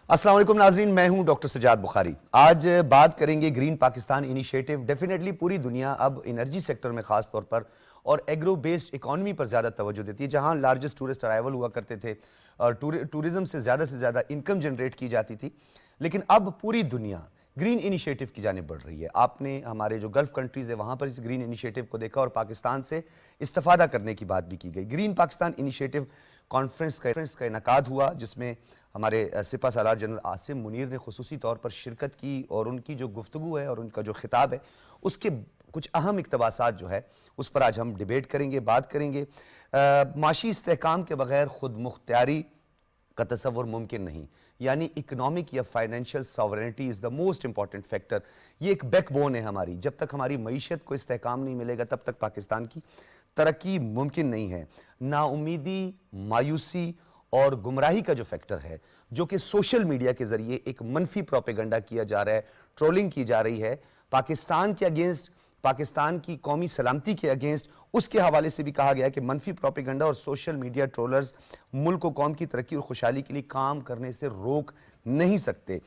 अस्सलाम वालेकुम नाज़रीन, मैं हूं डॉक्टर सजाद बुखारी। आज बात करेंगे ग्रीन पाकिस्तान इनिशिएटिव। डेफिनेटली पूरी दुनिया अब एनर्जी सेक्टर में खास तौर पर और एग्रो बेस्ड इकोनॉमी पर ज़्यादा तवज्जो देती है। जहां लार्जेस्ट टूरिस्ट अराइवल हुआ करते थे और टूरिज्म से ज़्यादा इनकम जनरेट की जाती थी, लेकिन अब पूरी दुनिया ग्रीन इनिशिएटिव की जानिब बढ़ रही है। आपने हमारे जो गल्फ कंट्रीज़ है वहाँ पर इस ग्रीन इनिशिएटिव को देखा और पाकिस्तान से इस्तेफादा करने की बात भी की गई। ग्रीन पाकिस्तान इनिशिएटिव कॉन्फ्रेंस का इनकाद हुआ, जिसमें हमारे सिपा सालार जनरल आसिम मुनीर ने खुसूसी तौर पर शिरकत की और उनकी जो गुफ्तगू है और उनका जो खिताब है उसके कुछ अहम इक़्तिबासात जो है उस पर आज हम डिबेट करेंगे, बात करेंगे। माशी इस्तेहकाम के बगैर खुद मुख्तियारी का तसव्वुर मुमकिन नहीं, यानी इकोनॉमिक या financial sovereignty is the most important factor. ये एक बैकबोन है हमारी। जब तक हमारी मईशत को इस्तेहकाम नहीं मिलेगा तब तक पाकिस्तान की तरक्की मुमकिन नहीं है। नाउमीदी, मायूसी और गुमराही का जो फैक्टर है, जो कि सोशल मीडिया के जरिए एक मनफी प्रोपेगेंडा किया जा रहा है, ट्रोलिंग की जा रही है पाकिस्तान के अगेंस्ट, पाकिस्तान की कौमी सलामती के अगेंस्ट, उसके हवाले से भी कहा गया कि मनफी प्रोपेगेंडा और सोशल मीडिया ट्रोलर्स मुल्क व कौम की तरक्की और खुशहाली के लिए काम करने से रोक नहीं सकते।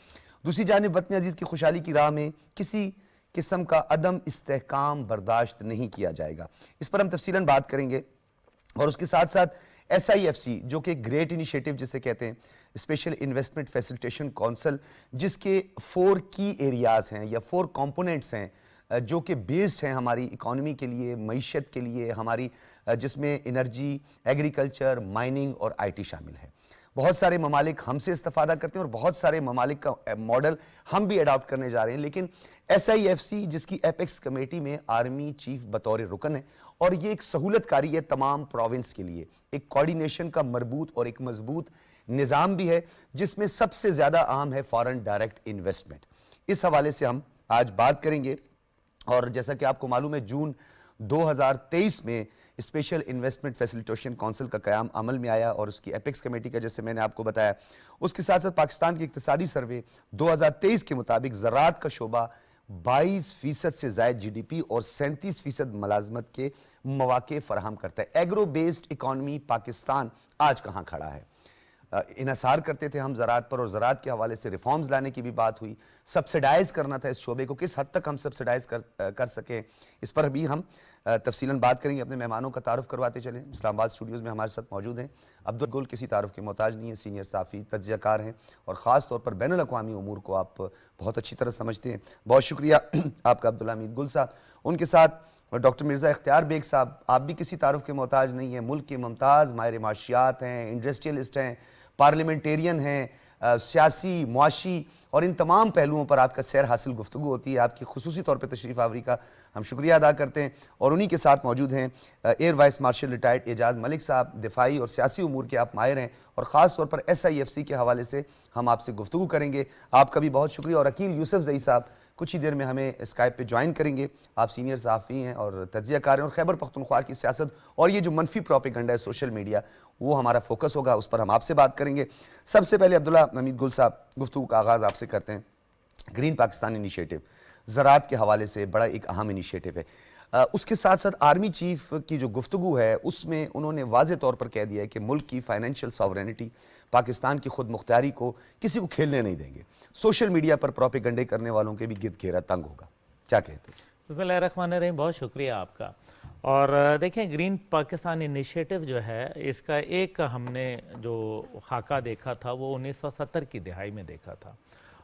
दूसरी जानिब वतन अजीज़ की खुशहाली की राह में किसी किस्म का अदम इस्तेहकाम बर्दाश्त नहीं किया जाएगा। इस पर हम तफसीलन बात करेंगे और उसके साथ साथ SIFC, जो कि ग्रेट इनिशिएटिव जिसे कहते हैं, स्पेशल इन्वेस्टमेंट फैसिलिटेशन काउंसिल, जिसके 4 की एरियाज़ हैं या 4 कंपोनेंट्स हैं जो कि बेस्ड हैं हमारी इकोनॉमी के लिए, मईशत के लिए हमारी, जिसमें एनर्जी, एग्रीकल्चर, माइनिंग और IT शामिल है। बहुत सारे ममालिक हमसे इस्तेफादा करते हैं और बहुत सारे ममालिक का मॉडल हम भी अडॉप्ट करने जा रहे हैं, लेकिन SIFC जिसकी एपेक्स कमेटी में आर्मी चीफ बतौर रुकन है और ये एक सहूलतकारी है तमाम प्रोविंस के लिए, एक कोऑर्डिनेशन का मरबूत और एक मजबूत निज़ाम भी है, जिसमें सबसे ज़्यादा अहम है फॉरेन डायरेक्ट इन्वेस्टमेंट। इस हवाले से हम आज बात करेंगे। और जैसा कि आपको मालूम है, जून 2023 में स्पेशल इन्वेस्टमेंट फैसिलिटेशन काउंसिल का क़याम अमल में आया और उसकी एपेक्स कमेटी का, जैसे मैंने आपको बताया, उसके साथ साथ पाकिस्तान की इक्तिसादी सर्वे 2023 के मुताबिक ज़राअत का शोबा 22% से ज़ायद GDP और 37% मुलाजमत के मौके फराहम करता है। एग्रो बेस्ड इकॉनमी पाकिस्तान आज कहाँ खड़ा है? इन्हसार करते थे हम ज़राअत पर और ज़राअत के हवाले से रिफॉर्म्स लाने की भी बात हुई, सब्सिडाइज़ करना था इस शोबे को, किस हद तक हम सब्सिडाइज़ कर सकें, इस पर भी हम तफसीलन बात करेंगे। अपने मेहमानों का तारुफ करवाते चलें। इस्लामाबाद स्टूडियोज़ में हमारे साथ मौजूद हैं अब्दुल गुल, किसी तारुफ के मोहताज नहीं है, सीनियर साफ़ी तज्ज़ियाकार हैं और ख़ास तौर पर बैनुल अक़वामी उमूर को आप बहुत अच्छी तरह समझते हैं। बहुत शुक्रिया आपका अब्दुल हमीद गुल साहब। उनके साथ डॉक्टर मिर्ज़ा इख्तियार बेग साहब, आप भी किसी तारुफ के मोहताज नहीं हैं, मुल्क के मुमताज़ माहिर माशियात हैं, इंडस्ट्रियलिस्ट हैं, पार्लियामेंटेरियन हैं, सियासी, मुआशी और इन तमाम पहलुओं पर आपका सैर हासिल गुफ्तगू होती है। आपकी खुसूसी तौर पर तशरीफ़ आवरी का हम शुक्रिया अदा करते हैं। और उन्हीं के साथ मौजूद हैं air vice marshal retired Ejaz Malik sahab, दिफाई और सियासी उमूर के आप माहिर हैं और ख़ास तौर पर SIFC के हवाले से हम आपसे गुफ्तगू करेंगे। आपका भी बहुत शुक्रिया। और अकील यूसुफ ज़ई साहब कुछ ही देर में हमें स्काइप पे ज्वाइन करेंगे। आप सीनियर सहाफ़ी हैं और तज्ज़ियाकार हैं और खैबर पख्तूनख्वा की सियासत और ये जो मनफी प्रोपेगेंडा है सोशल मीडिया, वो हमारा फोकस होगा, उस पर हम आपसे बात करेंगे। सबसे पहले अब्दुल्ला हमीद गुल साहब, गुफ्तगू का आगाज़ आपसे करते हैं। ग्रीन पाकिस्तान इनिशिएटिव ज़राअत के हवाले से बड़ा एक अहम इनिशिएटिव है। उसके साथ साथ आर्मी चीफ की जो गुफ्तगू है उसमें उन्होंने वाज़े तौर पर कह दिया है कि मुल्क की फाइनेंशियल सॉवरेनिटी, पाकिस्तान की खुद मुख्तियारी को किसी को खेलने नहीं देंगे। सोशल मीडिया पर प्रोपेगेंडे करने वालों के भी गिरद घेरा तंग होगा। क्या कहते हैं? बिस्मिल्लाहिर्रहमानिर्रहीम, बहुत शुक्रिया आपका। और देखें, ग्रीन पाकिस्तान इनिशिएटिव जो है, इसका एक हमने जो खाका देखा था वो 1970 की दिहाई में देखा था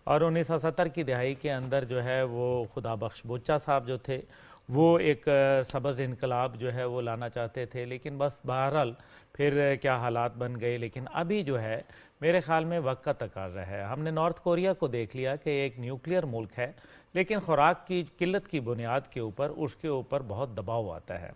और 1970 की दिहाई के अंदर जो है वो खुदा बख्श बुच्चा साहब जो थे वो एक सब्ज़ इनकलाब जो है वो लाना चाहते थे, लेकिन बस बहरहाल फिर क्या हालात बन गए। लेकिन अभी जो है मेरे ख़्याल में वक्त का तकाज़ा है। हमने नॉर्थ कोरिया को देख लिया कि एक न्यूक्लियर मुल्क है, लेकिन ख़ुराक की किल्लत की बुनियाद के ऊपर उसके ऊपर बहुत दबाव आता है।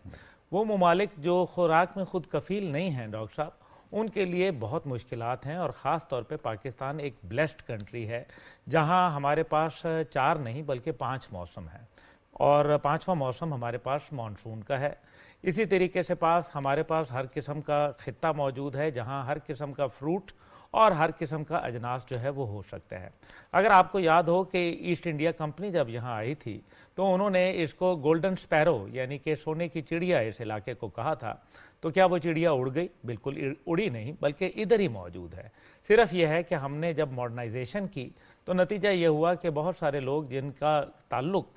वो ममालिक जो ख़ुराक में ख़ुद कफ़ील नहीं हैं डॉक्टर साहब, उनके लिए बहुत मुश्किलात हैं। और ख़ास तौर पे पाकिस्तान एक ब्लेस्ड कंट्री है जहाँ हमारे पास 4 नहीं बल्कि 5 मौसम हैं और 5वां मौसम हमारे पास मानसून का है। इसी तरीके से हमारे पास हर किस्म का खित्ता मौजूद है जहाँ हर किस्म का फ्रूट और हर किस्म का अजनास जो है वो हो सकता है। अगर आपको याद हो कि ईस्ट इंडिया कंपनी जब यहाँ आई थी तो उन्होंने इसको गोल्डन स्पैरो यानी कि सोने की चिड़िया इस इलाके को कहा था, तो क्या वो चिड़िया उड़ गई? बिल्कुल उड़ी नहीं, बल्कि इधर ही मौजूद है। सिर्फ यह है कि हमने जब मॉडर्नाइजेशन की तो नतीजा ये हुआ कि बहुत सारे लोग जिनका ताल्लुक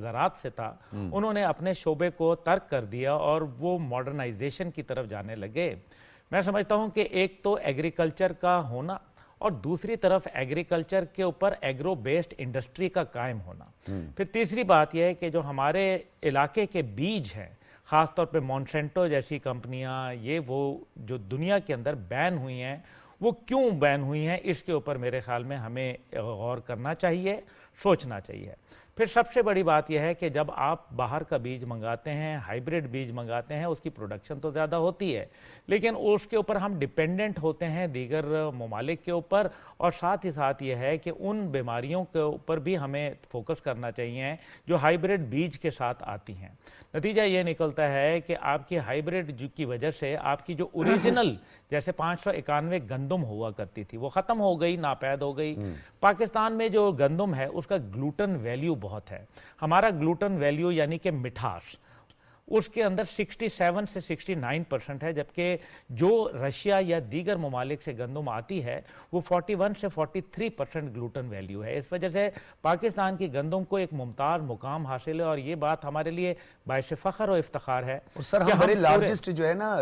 ज़राअत से था, उन्होंने अपने शोबे को तर्क कर दिया और वो मॉडर्नाइजेशन की तरफ जाने लगे। मैं समझता हूँ कि एक तो एग्रीकल्चर का होना और दूसरी तरफ एग्रीकल्चर के ऊपर एग्रो बेस्ड इंडस्ट्री का कायम होना। फिर तीसरी बात यह है कि जो हमारे इलाके के बीज हैं, ख़ास तौर पे मॉन्सेंटो जैसी कंपनियां, ये वो जो दुनिया के अंदर बैन हुई हैं, वो क्यों बैन हुई हैं, इसके ऊपर मेरे ख्याल में हमें गौर करना चाहिए, सोचना चाहिए। फिर सबसे बड़ी बात यह है कि जब आप बाहर का बीज मंगाते हैं, हाइब्रिड बीज मंगाते हैं, उसकी प्रोडक्शन तो ज़्यादा होती है, लेकिन उसके ऊपर हम डिपेंडेंट होते हैं दीगर ममालिक के ऊपर। और साथ ही साथ यह है कि उन बीमारियों के ऊपर भी हमें फोकस करना चाहिए जो हाइब्रिड बीज के साथ आती हैं। नतीजा ये निकलता है कि आपकी हाइब्रिड की वजह से आपकी जो ओरिजिनल जैसे 591 गंदम हुआ करती थी, वो ख़त्म हो गई, नापैद हो गई। पाकिस्तान में जो गंदम है उसका ग्लूटन वैल्यू बहुत है। हमारा ग्लूटन वैल्यू यानी कि मिठास उसके अंदर 67 से 69% है, जबकि जो रशिया या दीगर ममालिक से गंदम आती है वो 41 से 43% ग्लूटन वैल्यू है। इस वजह से पाकिस्तान की गंदम को एक मुमताज़ मुकाम हासिल है और ये बात हमारे लिए बाइश फ़ख्र और इफ्तिखार है। और सर हम बड़े लार्जेस्ट जो है ना,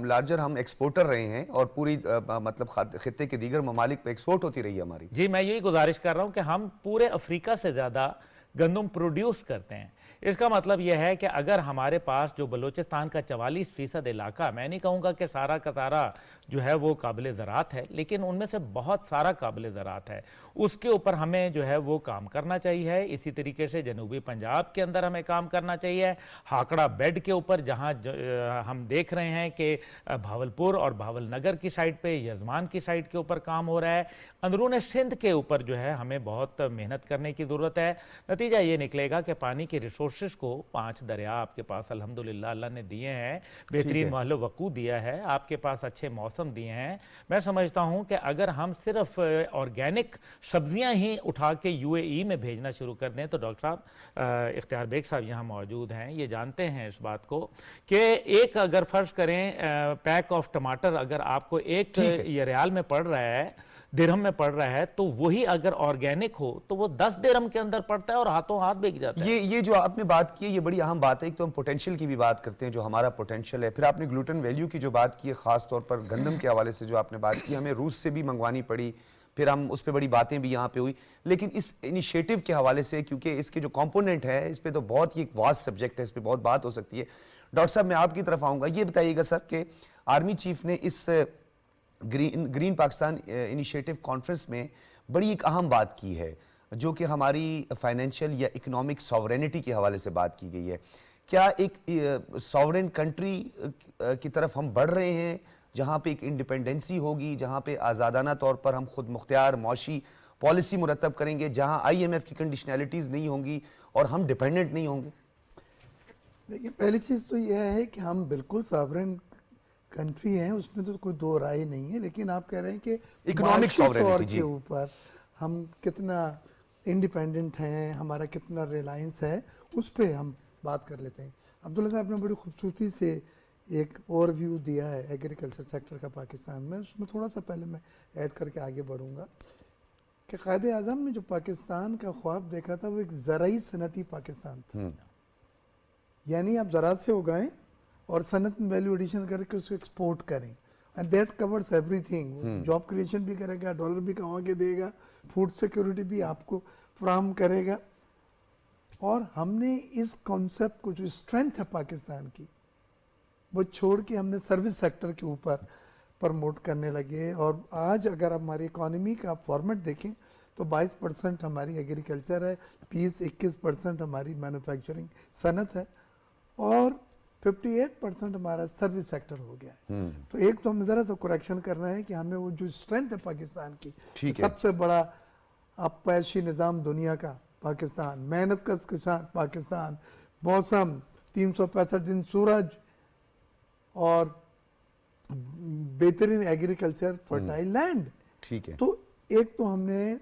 लार्जर हम एक्सपोर्टर रहे हैं और पूरी मतलब खित्ते के दीगर ममालिक पे एक्सपोर्ट होती रही है हमारी। जी, मैं यही गुजारिश कर रहा हूँ कि हम पूरे अफ्रीका से ज़्यादा गंदम प्रोड्यूस करते हैं। इसका मतलब यह है कि अगर हमारे पास जो बलूचिस्तान का 44% इलाका, मैं नहीं कहूँगा कि सारा का सारा जो है वो काबिल ज़राअत है, लेकिन उनमें से बहुत सारा काबिल ज़राअत है, उसके ऊपर हमें जो है वो काम करना चाहिए। इसी तरीके से जनूबी पंजाब के अंदर हमें काम करना चाहिए। हाकड़ा बेड के ऊपर जहाँ हम देख रहे हैं कि भावलपुर और भावलनगर की साइड पे, यजमान की साइड के ऊपर काम हो रहा है। अंदरून सिंध के ऊपर जो है हमें बहुत मेहनत करने की ज़रूरत है। नतीजा ये निकलेगा कि पानी के रिसोर्सेज को 5 दरिया आपके पास अल्हम्दुलिल्लाह अल्लाह ने दिए हैं, बेहतरीन महल वकू दिया है, आपके पास अच्छे मौसम दिए हैं। मैं समझता हूं कि अगर हम सिर्फ ऑर्गेनिक सब्जियां ही उठा के यूएई में भेजना शुरू कर दें, तो डॉक्टर साहब इख्तियार बेग साहब यहाँ मौजूद हैं, ये जानते हैं इस बात को कि एक अगर फ़र्ज़ करें पैक ऑफ टमाटर अगर आपको एक ये रियाल में पड़ रहा है, दिरहम में पड़ रहा है, तो वही अगर ऑर्गेनिक हो तो वो 10 दिरहम के अंदर पड़ता है और हाथों हाथ बिक जाता है। ये जो आपने बात की है ये बड़ी अहम बात है। एक तो हम पोटेंशियल की भी बात करते हैं, जो हमारा पोटेंशियल है, फिर आपने ग्लूटेन वैल्यू की जो बात की है, खास तौर पर गंदम के हवाले से जो आपने बात की, हमें रूस से भी मंगवानी पड़ी, फिर हम उस पर बड़ी बातें भी यहाँ पे हुई। लेकिन इस इनिशिएटिव के हवाले से, क्योंकि इसके जो कंपोनेंट है इस पर तो बहुत ही एक वास्ट सब्जेक्ट है, इस पर बहुत बात हो सकती है। डॉक्टर साहब मैं आपकी तरफ आऊँगा, ये बताइएगा सर कि आर्मी चीफ ने इस ग्रीन पाकिस्तान इनिशिएटिव कॉन्फ्रेंस में बड़ी एक अहम बात की है, जो कि हमारी फाइनेंशियल या इकोनॉमिक सॉवरेनिटी के हवाले से बात की गई है। क्या एक सॉवरेन कंट्री की तरफ हम बढ़ रहे हैं, जहाँ पे एक इंडिपेंडेंसी होगी, जहाँ पे आज़ादाना तौर पर हम खुद मुख्तियार मौशी पॉलिसी मुरतब करेंगे, जहाँ IMF की कंडीशनैलिटीज़ नहीं होंगी और हम डिपेंडेंट नहीं होंगे? देखिए, पहली चीज़ तो यह है कि हम बिल्कुल सॉवरेन कंट्री हैं, उसमें तो कोई दो राय नहीं है। लेकिन आप कह रहे हैं कि इकोनॉमिक सॉवरेनिटी के ऊपर हम कितना इंडिपेंडेंट हैं, हमारा कितना रिलायंस है, उस पर हम बात कर लेते हैं। अब्दुल्ला साहब ने बड़ी खूबसूरती से एक ओवरव्यू दिया है एग्रीकल्चर सेक्टर का पाकिस्तान में। उसमें थोड़ा सा पहले मैं ऐड करके आगे बढ़ूँगा कि क़ायदे आज़म ने जो पाकिस्तान का ख्वाब देखा था वो एक ज़राई सनती पाकिस्तान था। यानी आप ज़राअत से उगाएं और सनत में वैल्यू एडिशन करके उसको एक्सपोर्ट करें, and that covers everything. Job creation भी करेगा, डॉलर भी कमा के देगा, फूड सिक्योरिटी भी आपको फ्राहम करेगा। और हमने इस कॉन्सेप्ट को, जो स्ट्रेंथ है पाकिस्तान की, वो छोड़ के हमने सर्विस सेक्टर के ऊपर प्रमोट करने लगे। और आज अगर हमारी इकॉनमी का फॉर्मेट देखें तो 22% हमारी एग्रीकल्चर है, 21% हमारी मैन्युफैक्चरिंग सनत है और 58% हमारा सर्विस सेक्टर हो गया है। तो एक तो हमें ज़रा सा करेक्शन करना है कि हमें वो जो स्ट्रेंथ है पाकिस्तान की, सबसे बड़ा अपैशी निज़ाम दुनिया का पाकिस्तान, मेहनत का किसान पाकिस्तान, मौसम 365 दिन सूरज और बेहतरीन एग्रीकल्चर, फर्टाइल लैंड। ठीक है। तो एक तो हमने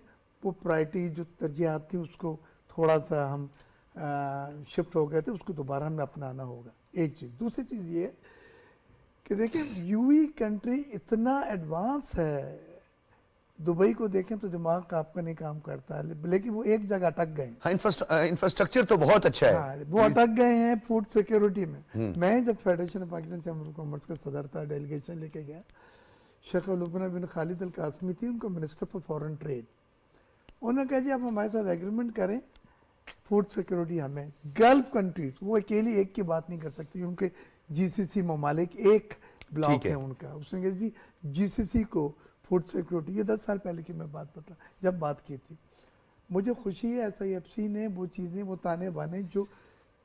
वो प्रायोरिटी जो तरजीहात थी उसको थोड़ा सा हम शिफ्ट हो गए थे, उसको दोबारा हमें अपनाना होगा, एक चीज़। दूसरी चीज़ ये कि देखिए यूई कंट्री इतना एडवांस है, दुबई को देखें तो दिमाग आपका नहीं काम करता है, लेकिन वो एक जगह अटक गए। हाँ, इंफ्रास्ट्रक्चर तो बहुत अच्छा है। हाँ, वो अटक गए हैं फूड सिक्योरिटी में। मैं जब federation of Pakistan chamber of commerce का सदर था, डेलीगेशन लेके गया, शेख लुबना बिन खालिद अल कासमी थी उनको मिनिस्टर फॉर फॉरेन ट्रेड। उन्होंने कहा जी आप हमारे साथ एग्रीमेंट करें, फूड सिक्योरिटी हमें। गल्फ कंट्रीज वो अकेली एक की बात नहीं कर सकती, उनके जीसीसी ममालिक एक ब्लॉक है उनका, उसने कहा जी जीसीसी को फूड सिक्योरिटी, ये 10 साल पहले की मैं बात बता जब बात की थी। मुझे खुशी है SIFC ने वो चीज़ें, वो ताने बाने जो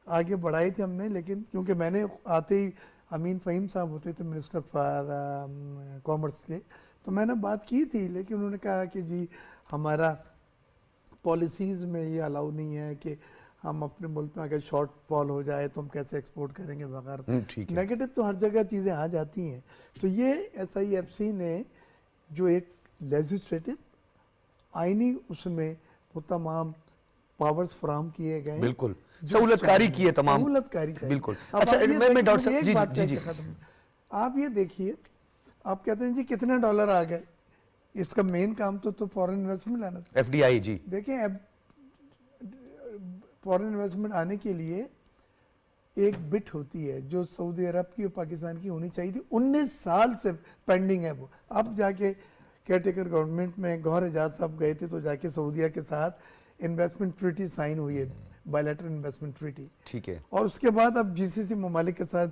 आगे बढ़ाए थे हमने, लेकिन क्योंकि मैंने आते ही अमीन फ़हीम साहब होते थे मिनिस्टर फॉर कॉमर्स के, तो मैंने बात की थी, लेकिन उन्होंने कहा कि जी हमारा पॉलिसीज़ में ये अलाउ नहीं है कि हम अपने मुल्क में अगर शॉर्टफॉल हो जाए तो हम कैसे एक्सपोर्ट करेंगे वगैरह। ठीक है। नेगेटिव तो हर जगह चीज़ें आ जाती हैं। तो ये SIFC ने जो एक लेजिस्लेटिव आईनी उसमें वो तमाम पावर्स फराम किए गए, बिल्कुल सहूलतकारी की है तमाम, सहूलतकारी चाहिए। बिल्कुल। अब अच्छा आप ये मैं डॉक्टर देखिए, साहब एक बात जी जी कहकर खत्म। आप ये देखिए, आप कहते हैं जी कितने डॉलर आ गए, इसका मेन काम तो फॉरेन इन्वेस्टमेंट लाना था। FDI जी देखिए अब फॉरेन इन्वेस्टमेंट आने के लिए एक बिट होती है जो सऊदी अरब की और पाकिस्तान की होनी चाहिए थी, 19 साल से पेंडिंग है वो। अब जाके केयरटेकर गवर्नमेंट में गौहर एजाज साहब गए थे, तो जाके सऊदीया के साथ इन्वेस्टमेंट ट्रीटी साइन हुई है, बायलैटरल इन्वेस्टमेंट ट्रीटी। ठीक है। और उसके बाद अब GCC ममालिक के साथ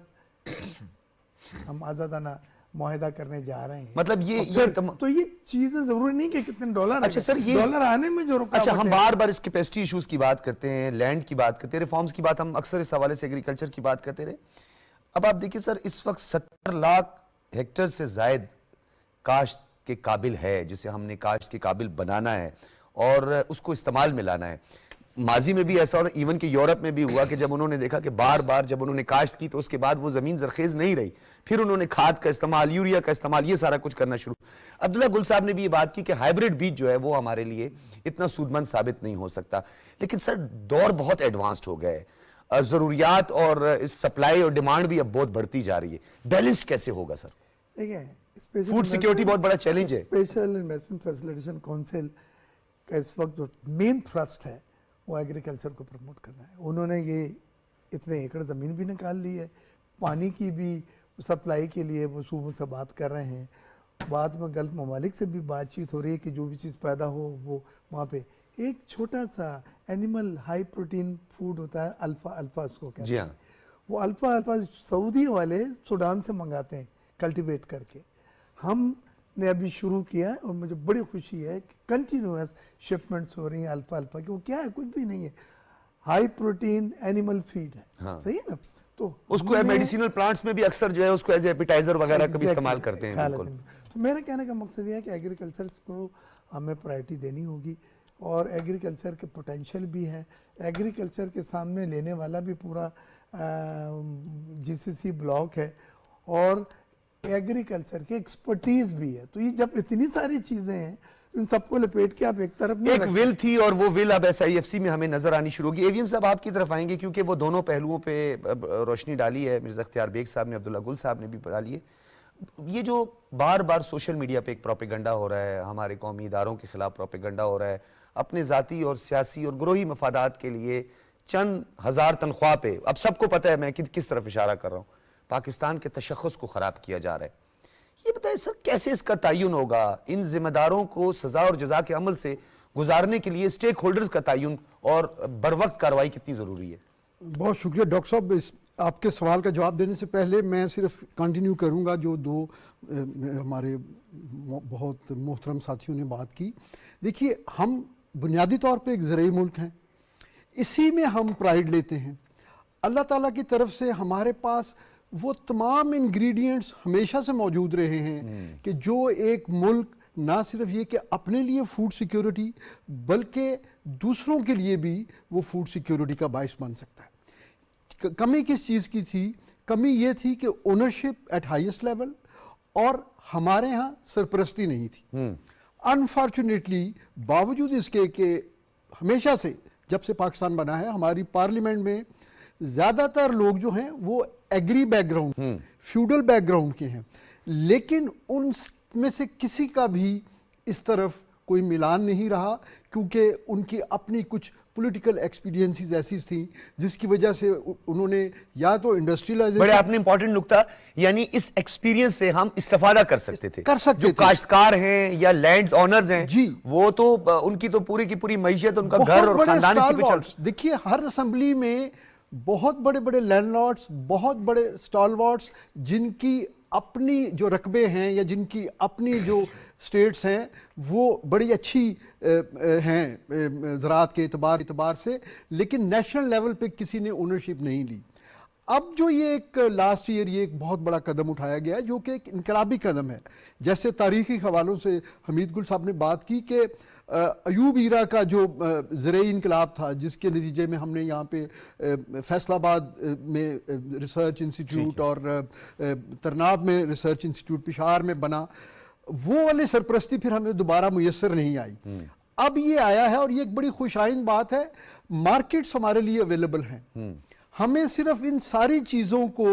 हम आज़ादाना मुआहिदा करने जा रहे हैं। मतलब तो ये चीजें जरूरी नहीं कि कितने डॉलर। अच्छा सर, ये डॉलर आने में जो रुकावट अच्छा हम है, बार बार इस कैपेसिटी इश्यूज की बात करते हैं, लैंड की बात करते हैं, रिफॉर्म्स की बात हम अक्सर इस हवाले से एग्रीकल्चर की बात करते रहे। अब आप देखिए सर, इस वक्त 70 लाख हेक्टेयर से जायद काश्त के काबिल है, जिसे हमने काश्त के काबिल बनाना है और उसको इस्तेमाल में लाना है। माजी में भी ऐसा और इवन कि यूरोप में भी हुआ कि जब उन्होंने देखा कि बार बार जब उन्होंने काश्त की तो उसके बाद वो जमीन जरखेज नहीं रही, फिर उन्होंने खाद का इस्तेमाल, यूरिया का इस्तेमाल, ये सारा कुछ करना शुरू। अब्दुल्ला गुल साहब ने भी ये बात की कि हाइब्रिड बीज जो है वो हमारे लिए इतना सूदमंद साबित नहीं हो सकता। लेकिन सर दौर बहुत एडवांस्ड हो गया है, जरूरियात और सप्लाई और डिमांड भी अब बहुत बढ़ती जा रही है, बैलेंस कैसे होगा सर? देखिए फूड सिक्योरिटी बहुत बड़ा चैलेंज है। स्पेशल इन्वेस्टमेंट फैसिलिटेशन काउंसिल का इस वक्त जो मेन थ्रस्ट है वो एग्रीकल्चर को प्रमोट करना है। उन्होंने ये इतने एकड़ ज़मीन भी निकाल ली है, पानी की भी सप्लाई के लिए वो सूबों से बात कर रहे हैं, बाद में गल्फ ममालिक से भी बातचीत हो रही है कि जो भी चीज़ पैदा हो वो वहाँ पे एक छोटा सा एनिमल हाई प्रोटीन फूड होता है, अल्फा उसको कहते हैं। वो अल्फा सऊदी वाले सूडान से मंगाते हैं कल्टीवेट करके। हमने अभी शुरू किया है और मुझे बड़ी खुशी है कि कंटिन्यूअस शिपमेंट्स हो रही हैं अल्फा की। वो क्या है, कुछ भी नहीं है, हाई प्रोटीन एनिमल फीड है। हाँ। सही है ना? तो उसको मेडिसिनल प्लांट्स में भी अक्सर जो है उसको एज एपिटाइजर वगैरह का भी इस्तेमाल करते हैं। बिल्कुल। तो मेरे कहने का मकसद ये है कि एग्रीकल्चर को हमें प्रायोरिटी देनी होगी और एग्रीकल्चर के पोटेंशियल भी है, एग्रीकल्चर के सामने लेने वाला भी पूरा GCC ब्लॉक है और एग्रीकल्चर की एक्सपर्टीज भी है। तो ये जब इतनी सारी चीजें हैं, इन सबको लपेट के आप एक तरफ एक विल थी और वो विल अब SIFC में हमें नजर आनी शुरू होगी। AVM साहब आपकी तरफ आएंगे क्योंकि वो दोनों पहलुओं पे रोशनी डाली है, मिर्जा इख्तियार बेग साहब ने, अब्दुल्ला गुल साहब ने भी डाली है। ये जो बार बार सोशल मीडिया पे एक प्रोपेगेंडा हो रहा है, हमारे कौमी इदारों के खिलाफ प्रोपेगेंडा हो रहा है, अपने ज़ाती और सियासी और ग्रोही मफादात के लिए चंद हज़ार तनख्वाह पे, अब सबको पता है मैं किस तरफ इशारा कर रहा हूँ, पाकिस्तान के तशख़्ख़ुस को ख़राब किया जा रहा है। ये बताइए सर, कैसे इसका तयन होगा? इन जिम्मेदारों को सजा और जजा के अमल से गुजारने के लिए स्टेक होल्डर्स का तयन और बरवक्त कार्रवाई कितनी ज़रूरी है? बहुत शुक्रिया डॉक्टर साहब। इस आपके सवाल का जवाब देने से पहले मैं सिर्फ कंटिन्यू करूंगा जो दो हमारे बहुत मोहतरम साथियों ने बात की। देखिए, हम बुनियादी तौर पे एक ज़रूरी मुल्क हैं, इसी में हम प्राइड लेते हैं। अल्लाह ताला की तरफ से हमारे पास वो तमाम इंग्रेडिएंट्स हमेशा से मौजूद रहे हैं कि जो एक मुल्क ना सिर्फ ये कि अपने लिए फूड सिक्योरिटी बल्कि दूसरों के लिए भी वो फूड सिक्योरिटी का बायस बन सकता है। कमी किस चीज़ की थी? कमी ये थी कि ओनरशिप एट हाईएस्ट लेवल और हमारे यहाँ सरपरस्ती नहीं थी। अनफॉर्चुनेटली बावजूद इसके कि हमेशा से जब से पाकिस्तान बना है हमारी पार्लियामेंट में ज्यादातर लोग जो हैं वो एग्री बैकग्राउंड, फ्यूडल बैकग्राउंड के हैं, लेकिन उनमें से किसी का भी इस तरफ कोई मिलान नहीं रहा, क्योंकि उनकी अपनी कुछ पॉलिटिकल एक्सपीरियंसेस ऐसी थी जिसकी वजह से उन्होंने या तो इंडस्ट्रियलाइजेशन। बड़े आपने इंपॉर्टेंट नुकता, यानी इस एक्सपीरियंस से हम इस्तेफादा कर सकते थे। जो थे। काश्तकार हैं या लैंड्स ओनर्स हैं जी, वो तो उनकी तो पूरी की पूरी मैशत, उनका बहुत घर और बड़े खानदान इसी पे चल। स्टॉलवर्ड्स, देखिए हर असेंबली में बहुत बड़े बड़े लैंडलॉर्ड्स, बहुत बड़े स्टॉलवर्ड्स, जिनकी अपनी जो रकबे हैं या जिनकी अपनी जो स्टेट्स हैं वो बड़ी अच्छी हैं ज़राअत के एतबार से, लेकिन नेशनल लेवल पे किसी ने ओनरशिप नहीं ली। अब जो ये एक लास्ट ईयर ये एक बहुत बड़ा कदम उठाया गया है, जो कि एक इनकलाबी कदम है। जैसे तारीख़ी हवालों से हमीद गुल साहब ने बात की कि अयूब ईरा का जो ज़रई इनकलाब था, जिसके नतीजे में हमने यहाँ पे फैसलाबाद में रिसर्च इंस्टीट्यूट और तरनाब में रिसर्च इंस्टीट्यूट पिशावर में बना, वो वाली सरपरस्ती फिर हमें दोबारा मुयस्सर नहीं आई। अब ये आया है और ये एक बड़ी खुशाइन बात है, मार्केट्स हमारे लिए अवेलेबल हैं। हमें सिर्फ इन सारी चीज़ों को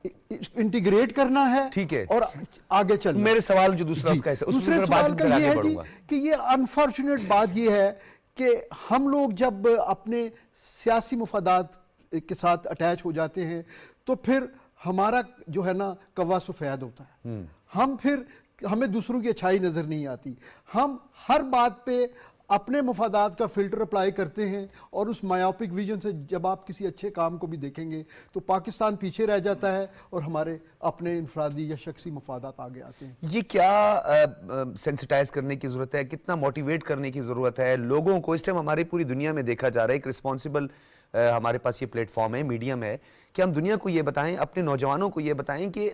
इंटीग्रेट करना है, ठीक है, और आगे चलना। मेरे सवाल जो दूसरा उसका है, दूसरे सवाल का ये है जी कि ये अनफॉर्चुनेट बात ये है कि हम लोग जब अपने सियासी मुफादात के साथ अटैच हो जाते हैं तो फिर हमारा जो है ना कव्वा सफेद होता है। हम फिर हमें दूसरों की अच्छाई नजर नहीं आती, हम हर बात पे अपने मुफादात का फिल्टर अप्लाई करते हैं, और उस मायोपिक विजन से जब आप किसी अच्छे काम को भी देखेंगे तो पाकिस्तान पीछे रह जाता है और हमारे अपने इनफरादी या शख्सी मुफादात आगे आते हैं। ये क्या सेंसिटाइज करने की जरूरत है, कितना मोटिवेट करने की जरूरत है लोगों को? इस टाइम हमारी पूरी दुनिया में देखा जा रहा है, एक रिस्पॉन्सिबल हमारे पास ये प्लेटफॉर्म है, मीडियम है, कि हम दुनिया को ये बताएं, अपने नौजवानों को ये बताएं कि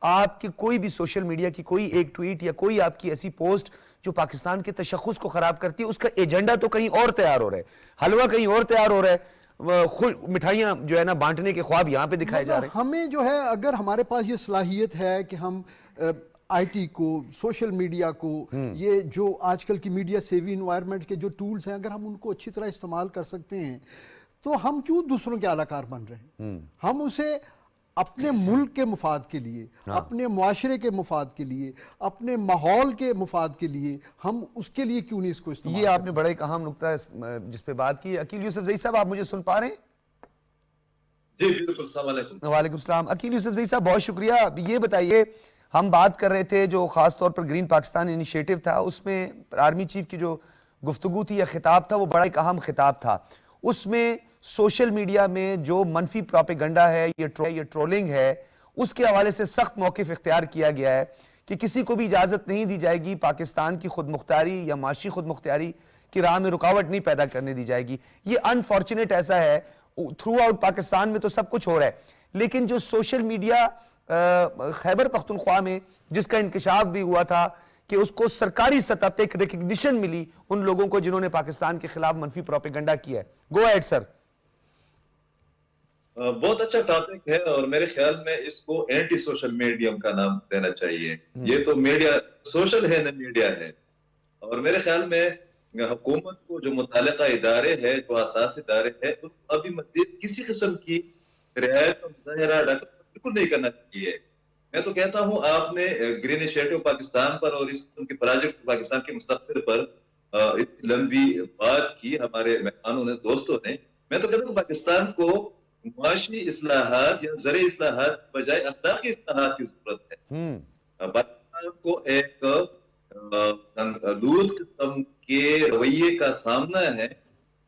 आपकी कोई भी सोशल मीडिया की कोई एक ट्वीट या कोई आपकी ऐसी पोस्ट जो पाकिस्तान के तशख़्ख़ुस को खराब करती है, उसका एजेंडा तो कहीं और तैयार हो रहा है, हलवा कहीं और तैयार हो रहा है, मिठाइयाँ जो है ना बांटने के ख्वाब यहाँ पे दिखाए जा रहे हैं। हमें जो है, अगर हमारे पास ये सलाहियत है कि हम आईटी को, सोशल मीडिया को, ये जो आजकल की मीडिया सेवी इन्वायरमेंट के जो टूल्स हैं, अगर हम उनको अच्छी तरह इस्तेमाल कर सकते हैं तो हम क्यों दूसरों के आलाकार बन रहे हैं? हम उसे अपने मुल्क के मुफाद के लिए, अपने मुआशरे के मुफाद के लिए, अपने माहौल के मुफाद के लिए, हम उसके लिए क्यों नहीं इसको इस्तेमाल? ये आपने बड़ा एक अहम नुकता जिस पे बात की। अकील यूसुफजई साहब, आप मुझे सुन पा रहे हैं? जी बिल्कुल। अस्सलाम वालेकुम। वालेकुम सलाम। अकील यूसुफजई साहब, बहुत शुक्रिया। ये बताइए, हम बात कर रहे थे जो खास तौर पर ग्रीन पाकिस्तान इनिशिएटिव था, उसमें आर्मी चीफ की जो गुफ्तगू थी या खिताब था, वो बड़ा एक अहम खिताब था। उसमें सोशल मीडिया में जो मनफी प्रोपेगेंडा है, ये ट्रोलिंग है, उसके हवाले से सख्त मौक़िफ़ इख्तियार किया गया है कि किसी को भी इजाज़त नहीं दी जाएगी, पाकिस्तान की खुद मुख्तारी या माशी खुद मुख्तारी की राह में रुकावट नहीं पैदा करने दी जाएगी। ये अनफॉर्चुनेट ऐसा है, थ्रू आउट पाकिस्तान में तो सब कुछ हो रहा है, लेकिन जो सोशल मीडिया खैबर पख्तूनख्वा में जिसका इंकशाफ भी हुआ था कि उसको सरकारी सतह पे एक रिकग्निशन मिली उन लोगों को जिन्होंने पाकिस्तान के खिलाफ मनफी प्रोपेगेंडा किया है। Go ahead sir. बहुत अच्छा टॉपिक है और मेरे ख्याल में इसको एंटी सोशल मीडियम का नाम देना चाहिए। ये तो मीडिया सोशल है न मीडिया है, और मेरे ख्याल में हुकूमत को जो मुताल्लिका इदारे है, जो असासी इदारे है, अभी मज़ीद किसी किस्म की रियायत का मुजाहिरा बिल्कुल नहीं करना चाहिए। मैं तो कहता हूँ आपने ग्रीन इनिशिएटिव पाकिस्तान पर और इस किस्म के प्रोजेक्ट पाकिस्तान के मुस्तक़बिल पर इतनी लंबी बात की हमारे मेहमानों ने, दोस्तों ने। मैं तो कहता हूँ पाकिस्तान को मुआशी इस्लाहात या ज़रूरी इस्लाहात बजाय अखलाकी इस्लाहात की जरूरत है। पाकिस्तान को एक लूत किस्म के रवैये का सामना है,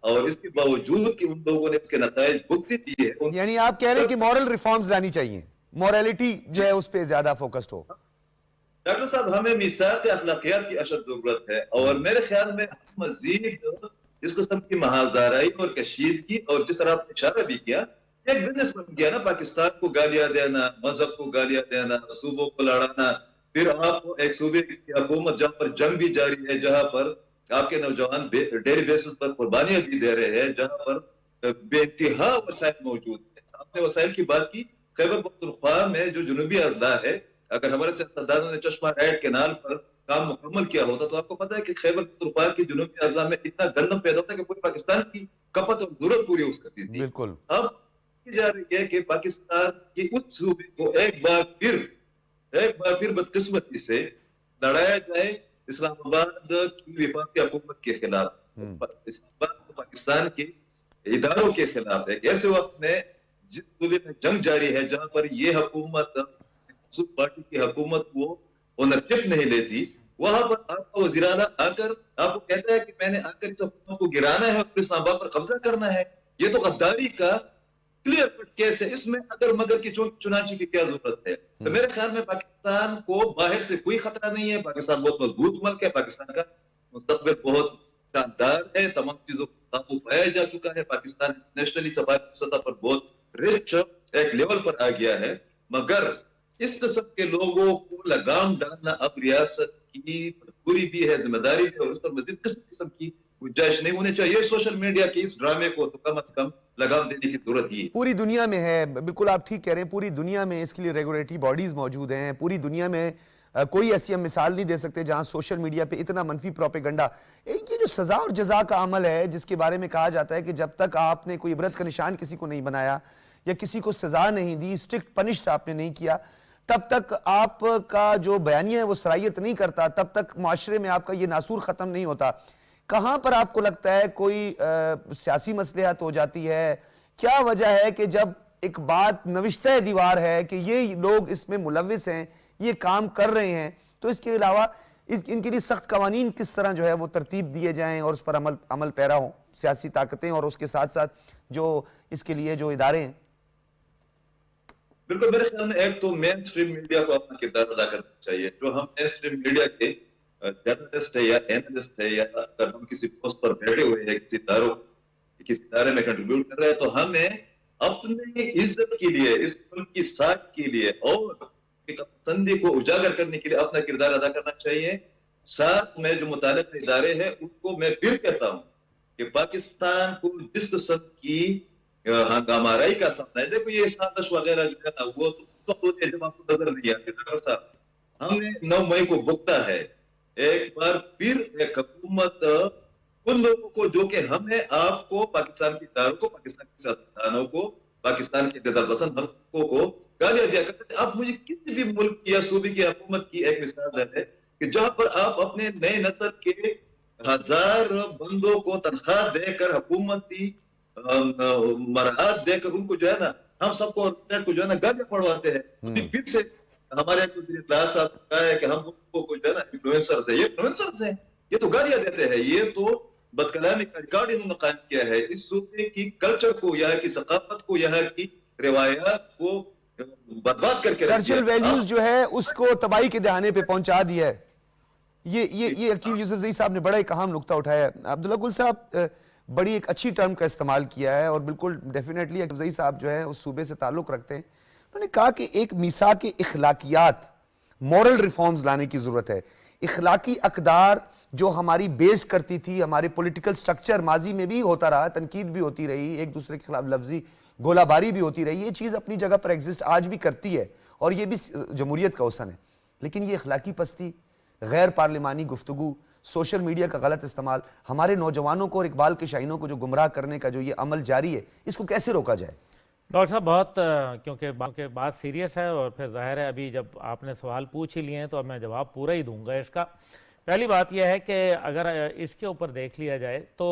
और इसके बावजूद कि उन लोगों ने इसके नताइज भुगती दिए है। यानी आप कह रहे हैं कि मॉरल रिफॉर्म्स लानी चाहिए, मॉरलिटी जो है उस पर ज्यादा फोकस्ड हो। डॉक्टर साहब, हमें मिसाक अखलाकियात की अशद जरूरत है, और मेरे ख्याल में मजीद इस किस्म की महाजाराई और कशीदगी, और जिस तरह आपने इशारा भी किया, एक बिजनेस बन गया ना पाकिस्तान को गालियां देना, मजहब को गालियां देना, सूबों को लड़ाना। फिर आप एक सूबे की हुकूमत जहां पर जंग भी जारी है, जहां पर आपके नौजवान डेली बेसिस पर कुर्बानियां भी दे रहे हैं, जहां पर बेइंतहा वसाइल मौजूद है। आपने वसाइल की बात की, खैबर पख्तूनख्वा में जो जुनूबी अजला है, अगर हमारे सियासतदानों ने चश्मा राइट कैनाल पर काम मुकम्मल किया होता तो आपको पता है कि खैबर पख्तूनख्वा की जुनूबी अजला में इतना गंदम पैदा होता है कि पूरे पाकिस्तान की खपत और जरूरत पूरी हो सकती थी। बिल्कुल। अब की जा रही है कि पाकिस्तान की उस सूबे को एक बार फिर बदकिस्मती से लड़ाया जाए इस्लामाबाद की विफाकी हुकूमत के खिलाफ, इस्लामाबाद पाकिस्तान के इदारों के खिलाफ है। ऐसे वक्त में जिस सूबे में जंग जारी है, जहां पर ये हुकूमत पार्टी की हुकूमत वो ओनरशिप नहीं लेती, वहां पर आपका वजीराना आकर आपको कहता है कि मैंने आकर इस हुकूमत को गिराना है और इस्लामाबाद पर कब्जा करना है। ये तो गद्दारी का क्लियर कट केस है। इसमें अगर मगर की चुनाची की क्या जरूरत है? तो मेरे ख्याल में पाकिस्तान को बाहर से कोई खतरा नहीं है। पाकिस्तान बहुत मजबूत मुल्क है, पाकिस्तान का मुस्तकबिल बहुत शानदार है, तमाम चीजों को काबू पाया जा चुका है। पाकिस्तान नेशनली सफाई सतह पर बहुत रिच एक लेवल पर आ गया है, मगर इस किस्म के लोगों को लगाम डालना अब रियासत की मजबूरी भी है, जिम्मेदारी भी है, और उस पर मजीद किसी किस्म की गुंजाइश नहीं होनी चाहिए। सोशल मीडिया के इस ड्रामे को तो कम से कम लगाम देने की जरूरत ही है। पूरी दुनिया में है, बिल्कुल आप ठीक कह रहे हैं, पूरी दुनिया में इसके लिए रेगुलेटरी बॉडीज मौजूद हैं। पूरी दुनिया में कोई ऐसी हम मिसाल नहीं दे सकते जहां सोशल मीडिया पे इतना मनफी प्रोपेगेंडा, ये जो सजा और जजा का अमल है जिसके बारे में कहा जाता है कि जब तक आपने कोई इबरत का निशान किसी को नहीं बनाया या किसी को सजा नहीं दी, स्ट्रिक्ट पनिश्ड आपने नहीं किया, तब तक आपका जो बयानिया है वो सराहियत नहीं करता, तब तक माशरे में आपका ये नासूर ख़त्म नहीं होता। कहाँ पर आपको लगता है कोई सियासी मसलहत हो जाती है? क्या वजह है कि जब एक बात नविश्ता दीवार है कि ये लोग इसमें मुलविस हैं, ये काम कर रहे हैं, तो इसके अलावा इनके लिए सख्त कवानीन किस तरह जो है वो तरतीब दिए जाएं और उस पर अमल पैरा हों सियासी ताकतें और उसके साथ साथ जो इसके लिए जो इदारे हैं? बिल्कुल, मेरे ख्याल में एक तो मेन स्ट्रीम मीडिया को अपना किरदार अदा करना चाहिए। जो हम मेन स्ट्रीम मीडिया के जर्नलिस्ट है या एनालिस्ट है, या अगर हम किसी पोस्ट पर बैठे हुए हैं, किसी इदारे में कंट्रीब्यूट कर रहे हैं, तो हमें अपनी इज्जत के लिए, इस मुल्क की साख के लिए और पसंदी को उजागर करने के लिए अपना किरदार अदा करना चाहिए। साथ में जो मुतालिका इदारे हैं उनको मैं फिर कहता हूँ कि पाकिस्तान को जिस किस्म की हंगामाराई का सामना है, देखो ये साजिश वगैरह जो है ना, वो तो जब आपको नजर नहीं आती। डॉक्टर साहब, हमने 9 मई को भुगता है एक बार फिर एक हुकूमत उन लोगों को जो कि हमें आपको पाकिस्तान के इदारों को, पाकिस्तान के सियासतदानों को, पाकिस्तान के इक़्तिदार मुल्कों को गालियां दिया करते थे। अब मुझे किसी भी मुल्क की या सूबे की हुकूमत की एक मिसाल है कि जहां पर आप अपने नए नस्ल के 1000 बंदों को तनख्वाह देकर, हुकूमती मराहत देकर उनको जो है ना, हम सबको को जो है ना गालियां पढ़वाते हैं। फिर से हमारे क्लास साहब कहा है कि हम उनको को जो है ना इन्फ्लुएंसर्स है, ये इन्फ्लुएंसर्स हैं, ये तो गालियां देते हैं, ये तो बदकलामी का रिकॉर्ड इन्होंने कायम किया है। इस सूबे की कल्चर को, यहाँ की सकाफत को, यहाँ की रिवायात को बर्बाद करके, कल्चरल वैल्यूज जो है उसको तबाही के दहाने पे पहुंचा दिया है। ये अकील यूसुफजई साहब ने बड़ा एक अहम नुक्ता उठाया। अब्दुल्ला गुल साहब बड़ी एक अच्छी टर्म का इस्तेमाल किया है और बिल्कुल डेफिनेटली यूसुफजई साहब जो है उस सूबे से ताल्लुक रखते हैं। उन्होंने कहा कि एक मिसाक इखलाकियात, मॉरल रिफॉर्म्स लाने की जरूरत है। इखलाकी अकदार जो हमारी बेस करती थी, हमारे पॉलिटिकल स्ट्रक्चर माजी में भी होता रहा, तनकीद भी होती रही, एक दूसरे के खिलाफ लफ्जी गोलाबारी भी होती रही, ये चीज़ अपनी जगह पर एग्जिस्ट आज भी करती है और ये भी जमहूरियत का हुस्न है। लेकिन ये अखलाकी पस्ती, गैर पार्लिमानी गुफ्तगू, सोशल मीडिया का गलत इस्तेमाल, हमारे नौजवानों को और इकबाल के शाहीनों को जो गुमराह करने का जो ये अमल जारी है, इसको कैसे रोका जाए? डॉक्टर साहब बहुत क्योंकि बात सीरियस है और फिर जाहिर है अभी जब आपने सवाल पूछ ही लिए हैं तो अब मैं जवाब पूरा ही दूंगा इसका। पहली बात यह है कि अगर इसके ऊपर देख लिया जाए तो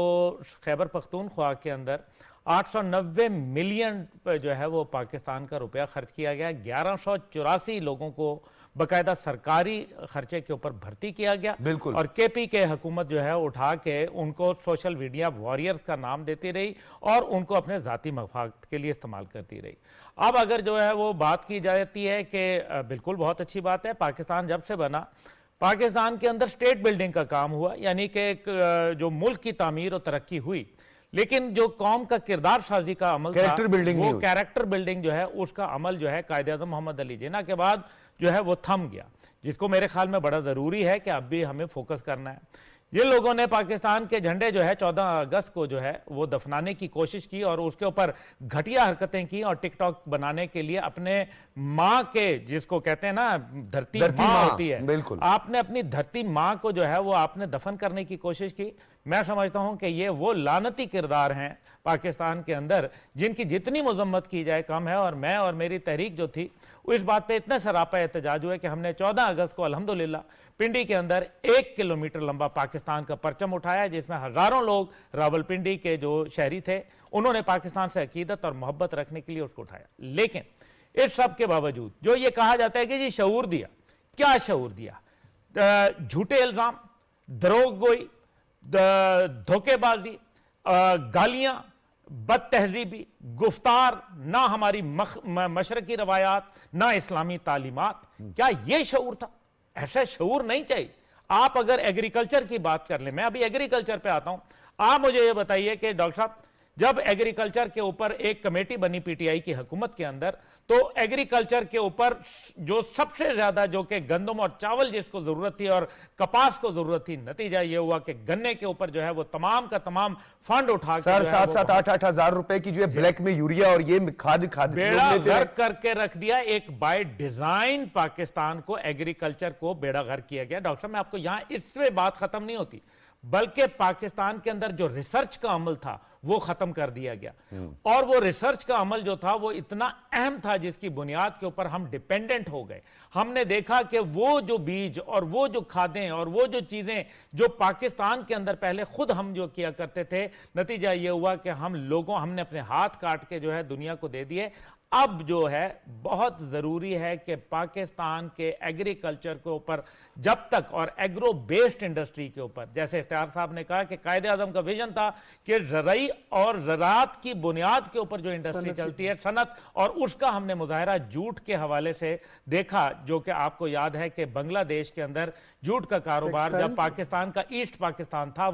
खैबर पख्तूनख्वा के अंदर 890 मिलियन जो है वो पाकिस्तान का रुपया खर्च किया गया। 1184 लोगों को बाकायदा सरकारी खर्चे के ऊपर भर्ती किया गया। बिल्कुल। और केपी के हुकूमत जो है उठा के उनको सोशल मीडिया वॉरियर्स का नाम देती रही और उनको अपने ज़ाती मफाद के लिए इस्तेमाल करती रही। अब अगर जो है वो बात की जाती है कि बिल्कुल बहुत अच्छी बात है, पाकिस्तान जब से बना पाकिस्तान के अंदर स्टेट बिल्डिंग का काम हुआ, यानी कि जो मुल्क की तामीर और तरक्की हुई, लेकिन जो कौम का किरदार साजी का अमल था, वो कैरेक्टर बिल्डिंग जो है उसका अमल जो है कायद-ए-आज़म मोहम्मद अली जिन्ना के बाद जो है वो थम गया, जिसको मेरे ख्याल में बड़ा ज़रूरी है कि अब भी हमें फोकस करना है। ये लोगों ने पाकिस्तान के झंडे जो है 14 अगस्त को जो है वो दफनाने की कोशिश की और उसके ऊपर घटिया हरकतें की और टिकटॉक बनाने के लिए अपने माँ के, जिसको कहते हैं ना धरती माँ माँ, होती है, बिल्कुल। आपने अपनी धरती माँ को जो है वो आपने दफन करने की कोशिश की। मैं समझता हूं कि ये वो लानती किरदार हैं पाकिस्तान के अंदर जिनकी जितनी मजम्मत की जाए कम है। और मैं और मेरी तहरीक जो थी वो इस बात पे इतने सरापा एहतजाज हुए कि हमने 14 अगस्त को अल्हम्दुलिल्लाह पिंडी के अंदर 1 किलोमीटर लंबा पाकिस्तान का परचम उठाया, जिसमें हजारों लोग रावलपिंडी के जो शहरी थे उन्होंने पाकिस्तान से अकीदत और मोहब्बत रखने के लिए उसको उठाया। लेकिन इस सब के बावजूद जो ये कहा जाता है कि जी शऊर दिया, क्या शऊर दिया? झूठे इल्जाम, दरोगोई, धोखेबाजी, गालियां, बद तहजीबी, गुफ्तार, ना हमारी मशरकी रवायात, ना इस्लामी तालीमात, क्या ये शऊर था? ऐसा शऊर नहीं चाहिए। आप अगर एग्रीकल्चर की बात कर लें, मैं अभी एग्रीकल्चर पे आता हूं, आप मुझे ये बताइए कि डॉक्टर साहब जब एग्रीकल्चर के ऊपर एक कमेटी बनी पीटीआई की हुकूमत के अंदर, तो एग्रीकल्चर के ऊपर जो सबसे ज्यादा जो कि गंदम और चावल जिसको जरूरत थी और कपास को जरूरत थी, नतीजा ये हुआ कि गन्ने के ऊपर जो है वो तमाम का तमाम फंड उठा के सर 7-8 हजार रुपए की जो है ब्लैक में यूरिया और ये खाद बेड़ा लोग लेते हैं। गर्क करके रख दिया। एक बाय डिजाइन पाकिस्तान को, एग्रीकल्चर को बेड़ा गर्क किया गया। डॉक्टर साहब मैं आपको यहां इससे बात खत्म नहीं होती, बल्कि पाकिस्तान के अंदर जो रिसर्च का अमल था वो खत्म कर दिया गया। और वो रिसर्च का अमल जो था वो इतना अहम था जिसकी बुनियाद के ऊपर हम डिपेंडेंट हो गए। हमने देखा कि वो जो बीज और वो जो खादें और वो जो चीजें जो पाकिस्तान के अंदर पहले खुद हम जो किया करते थे, नतीजा ये हुआ कि हमने अपने हाथ काट के जो है दुनिया को दे दिए। अब जो है बहुत जरूरी है कि पाकिस्तान के एग्रीकल्चर के ऊपर जब तक और एग्रो बेस्ड इंडस्ट्री के ऊपर, जैसे इख्तियार साहब ने कहा कि कायदे आजम का विजन था कि ज़राई और ज़राअत की बुनियाद के ऊपर जो इंडस्ट्री चलती है, सनत, और उसका हमने मुजाहरा जूट के हवाले से देखा, जो कि आपको याद है कि बांग्लादेश के अंदर जूट का कारोबार जब पाकिस्तान का ईस्ट पाकिस्तान था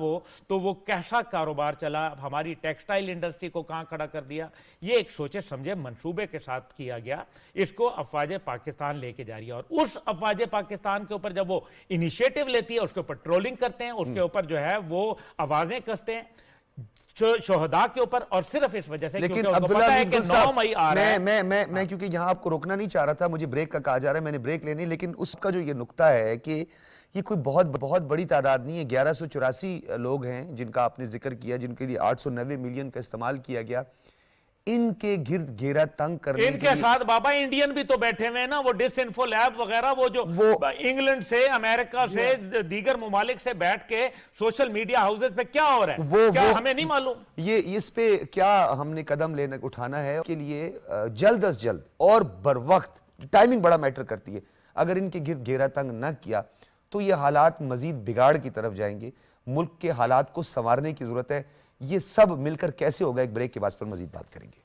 तो वो कैसा कारोबार चला, हमारी टेक्सटाइल इंडस्ट्री को कहां खड़ा कर दिया। ये एक सोचे समझे मंसूबे के साथ किया गया। इसको अफवाज पाकिस्तान लेके जा रही है और उस अफवाज पाकिस्तान के ऊपर जब वो इनिशिएटिव लेती है, उसके ऊपर ट्रोलिंग करते हैं, उसके ऊपर जो है वो आवाजें कसते हैं शोहदा के ऊपर, और सिर्फ इस वजह से लेकिन क्योंकि उनको अब्दुल्ला पता है कि 9 मई आ रहा है। मैं क्योंकि यहां आपको रोकना नहीं चाह रहा था, मुझे ब्रेक का कहा जा रहा है, मैंने ब्रेक लेनी, लेकिन उसका जो ये नुक्ता है कि ये कोई बहुत बड़ी तादाद नहीं है। 1184 लोग हैं जिनका आपने जिक्र किया, जिनके लिए 890 मिलियन का इस्तेमाल किया गया। इनके गिर्द घेरा तंग करने इनके साथ बाबा इंडियन भी तो बैठे हुए हैं ना, वो डिसइंफो लैब वगैरह, वो इंग्लैंड से, अमेरिका से, दीगर ममालिक से बैठ के सोशल मीडिया हाउसेस पे क्या हो रहा है क्या हमें नहीं मालूम? ये इस पे क्या हमने कदम उठाना है के लिए जल्द अज जल्द और बर वक्त, टाइमिंग बड़ा मैटर करती है। अगर इनके गिर्द घेरा तंग न किया तो ये हालात मजीद बिगाड़ की तरफ जाएंगे। मुल्क के हालात को संवारने की जरूरत है। ये सब मिलकर कैसे होगा, एक ब्रेक के बाद पर मजीद बात करेंगे।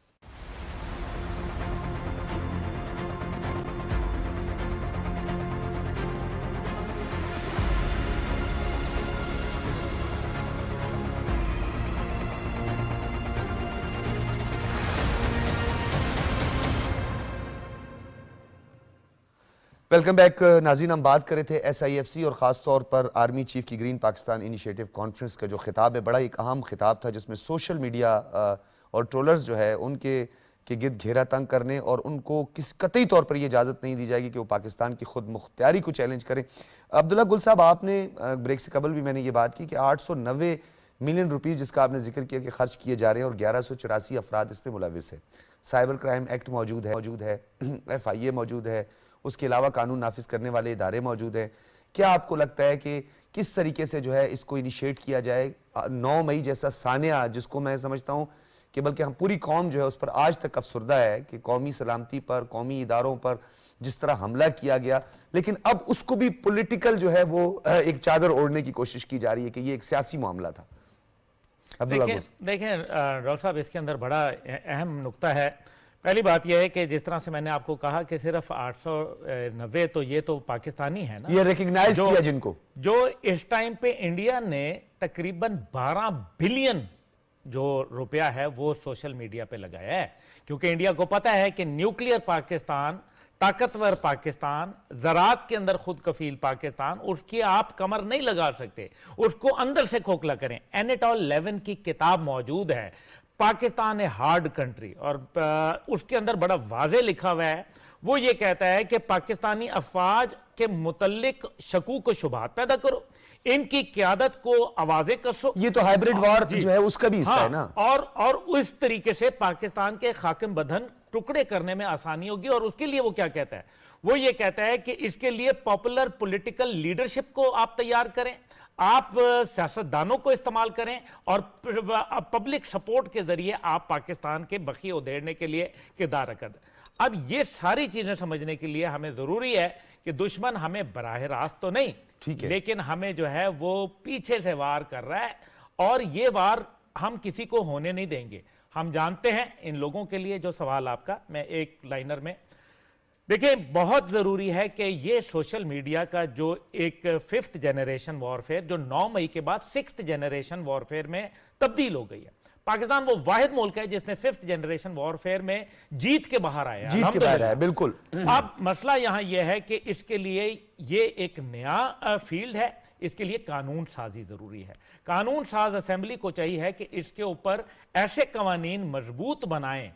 वेलकम बैक नाज़रीन, हम बात कर रहे थे SIFC और ख़ास तौर पर आर्मी चीफ की ग्रीन पाकिस्तान इनिशिएटिव कॉन्फ्रेंस का जो खिताब है, बड़ा एक अहम खिताब था जिसमें सोशल मीडिया और ट्रोलर्स जो है उनके गिर्द घेरा तंग करने और उनको किस कतई तौर पर ये इजाज़त नहीं दी जाएगी कि वो पाकिस्तान की खुद मुख्तियारी को चैलेंज करें। अब्दुल्ला गुल साहब, आपने ब्रेक से कबल भी मैंने ये बात की कि 890 मिलियन रुपीज़ जिसका आपने जिक्र किया कि खर्च किए जा रहे हैं और 1184 अफराद इस पर मुलविस है। साइबर क्राइम एक्ट मौजूद है, FIA मौजूद है, उसके अलावा कानून नाफिज करने वाले इदारे मौजूद हैं। क्या आपको लगता है कि किस तरीके से जो है इसको इनिशिएट किया जाए? 9 मई जैसा सानिया, जिसको मैं समझता हूं कि बल्कि हम पूरी कौम जो है उस पर आज तक अफसरदा है कि कौमी सलामती पर, कौमी इदारों पर जिस तरह हमला किया गया, लेकिन अब उसको भी पॉलिटिकल जो है वो एक चादर ओढ़ने की कोशिश की जा रही है कि ये एक सियासी मामला था। देखें डॉक्टर साहब, इसके अंदर बड़ा अहम नुक्ता है। पहली बात यह है कि जिस तरह से मैंने आपको कहा कि सिर्फ 890, तो ये तो पाकिस्तानी है ना, ये रिकग्नाइज किया जिनको, जो इस टाइम पे इंडिया ने तकरीबन 12 बिलियन जो रुपया है वो सोशल मीडिया पे लगाया है, क्योंकि इंडिया को पता है कि न्यूक्लियर पाकिस्तान ताकतवर पाकिस्तान, ज़रात के अंदर खुद कफील पाकिस्तान, उसकी आप कमर नहीं लगा सकते, उसको अंदर से खोखला करें। एनेटॉल लेविन की किताब मौजूद है, पाकिस्तान ए हार्ड कंट्री, और उसके अंदर बड़ा वाज़े लिखा हुआ है। वो ये कहता है कि पाकिस्तानी अफवाज के मुतल्लिक शकूक व शुबहात पैदा करो, इनकी क्यादत को आवाजें कसो। ये तो हाइब्रिड वॉर जो है उसका भी हिस्सा है ना। और उस तरीके से पाकिस्तान के खाकिम बदन टुकड़े करने में आसानी होगी। और उसके लिए वो क्या कहता है, वो ये कहता है कि इसके लिए पॉपुलर पॉलिटिकल लीडरशिप को आप तैयार करें, आप सियासतदानों को इस्तेमाल करें, और पब्लिक सपोर्ट के जरिए आप पाकिस्तान के बखिए उधेड़ने के लिए किरदार अदा करें। अब ये सारी चीजें समझने के लिए हमें जरूरी है कि दुश्मन हमें बराह रास्त तो नहीं, ठीक है, लेकिन हमें जो है वो पीछे से वार कर रहा है, और ये वार हम किसी को होने नहीं देंगे। हम जानते हैं इन लोगों के लिए, जो सवाल आपका, मैं एक लाइनर में देखिए, बहुत जरूरी है कि ये सोशल मीडिया का जो एक 5th जनरेशन वॉरफेयर, जो 9 मई के बाद 6th जनरेशन वॉरफेयर में तब्दील हो गई है। पाकिस्तान वो वाहिद मुल्क है जिसने 5th जनरेशन वॉरफेयर में जीत के बाहर आया, जीत के बाहर आया, बिल्कुल। अब मसला यहां यह है कि इसके लिए ये एक नया फील्ड है, इसके लिए कानून साजी जरूरी है। कानून साज असेंबली को चाहिए है कि इसके ऊपर ऐसे कवानीन मजबूत बनाएं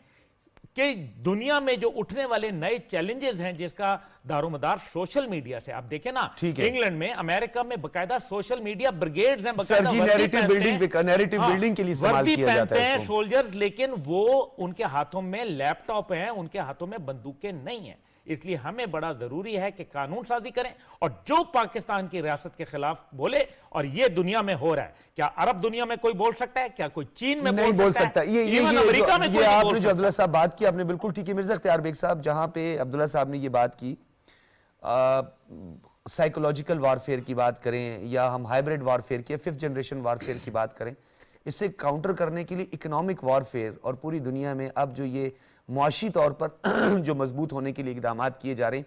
कि दुनिया में जो उठने वाले नए चैलेंजेस हैं, जिसका दारोमदार सोशल मीडिया से, आप देखें ना, इंग्लैंड में, अमेरिका में बाकायदा सोशल मीडिया ब्रिगेड्स हैं, बाकायदा नैरेटिव बिल्डिंग के लिए इस्तेमाल किया जाता है सोल्जर्स, लेकिन वो उनके हाथों में लैपटॉप हैं, उनके हाथों में बंदूकें नहीं हैं। इसलिए हमें बड़ा जरूरी है कि कानून साजी करें, और जो पाकिस्तान की रियासत के खिलाफ बोले, और ये दुनिया में हो रहा है, क्या अरब दुनिया में कोई बोल सकता है? क्या कोई चीन में नहीं बोल सकता? ये अमेरिका में ये आपने जो अब्दुल्ला साहब बात की, आपने बिल्कुल ठीक है मिर्जा इख्तियार बेग साहब, जहां पे अब्दुल्ला साहब ने ये बात की, साइकोलॉजिकल वारफेयर की बात करें, या हम हाइब्रिड वारफेयर की, 5th जनरेशन वारफेयर की बात करें, इससे काउंटर करने के लिए इकोनॉमिक वारफेयर, और पूरी दुनिया में अब जो ये मुआशी तौर पर जो मजबूत होने के लिए इकदाम किए जा रहे हैं,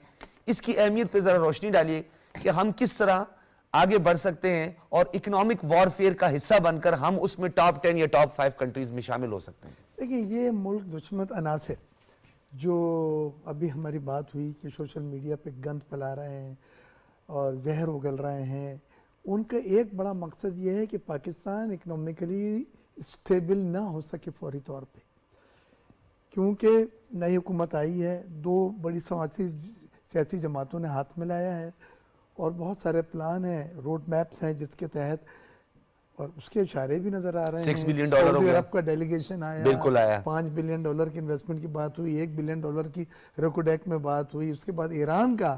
इसकी अहमियत पे जरा रोशनी डालिए कि हम किस तरह आगे बढ़ सकते हैं और इकोनॉमिक वॉरफेयर का हिस्सा बनकर हम उसमें टॉप 10 या टॉप 5 कंट्रीज में शामिल हो सकते हैं। देखिए, ये मुल्क दुश्मन अनासर जो अभी हमारी बात हुई कि सोशल मीडिया पे गंद फैला रहे हैं और जहर उगल रहे हैं, उनका एक बड़ा मकसद ये है कि पाकिस्तान इकोनॉमिकली स्टेबल ना हो सके फौरी तौर पे, क्योंकि नई हुकूमत आई है, 2 बड़ी सियासी जमातों ने हाथ मिलाया है, और बहुत सारे प्लान हैं, रोड मैप्स हैं जिसके तहत, और उसके इशारे भी नजर आ रहे हैं। $6 बिलियन हो गया, अरब का डेलीगेशन आया, बिल्कुल आया, $5 बिलियन की इन्वेस्टमेंट की बात हुई, $1 बिलियन की रोकोडेक में बात हुई, उसके बाद ईरान का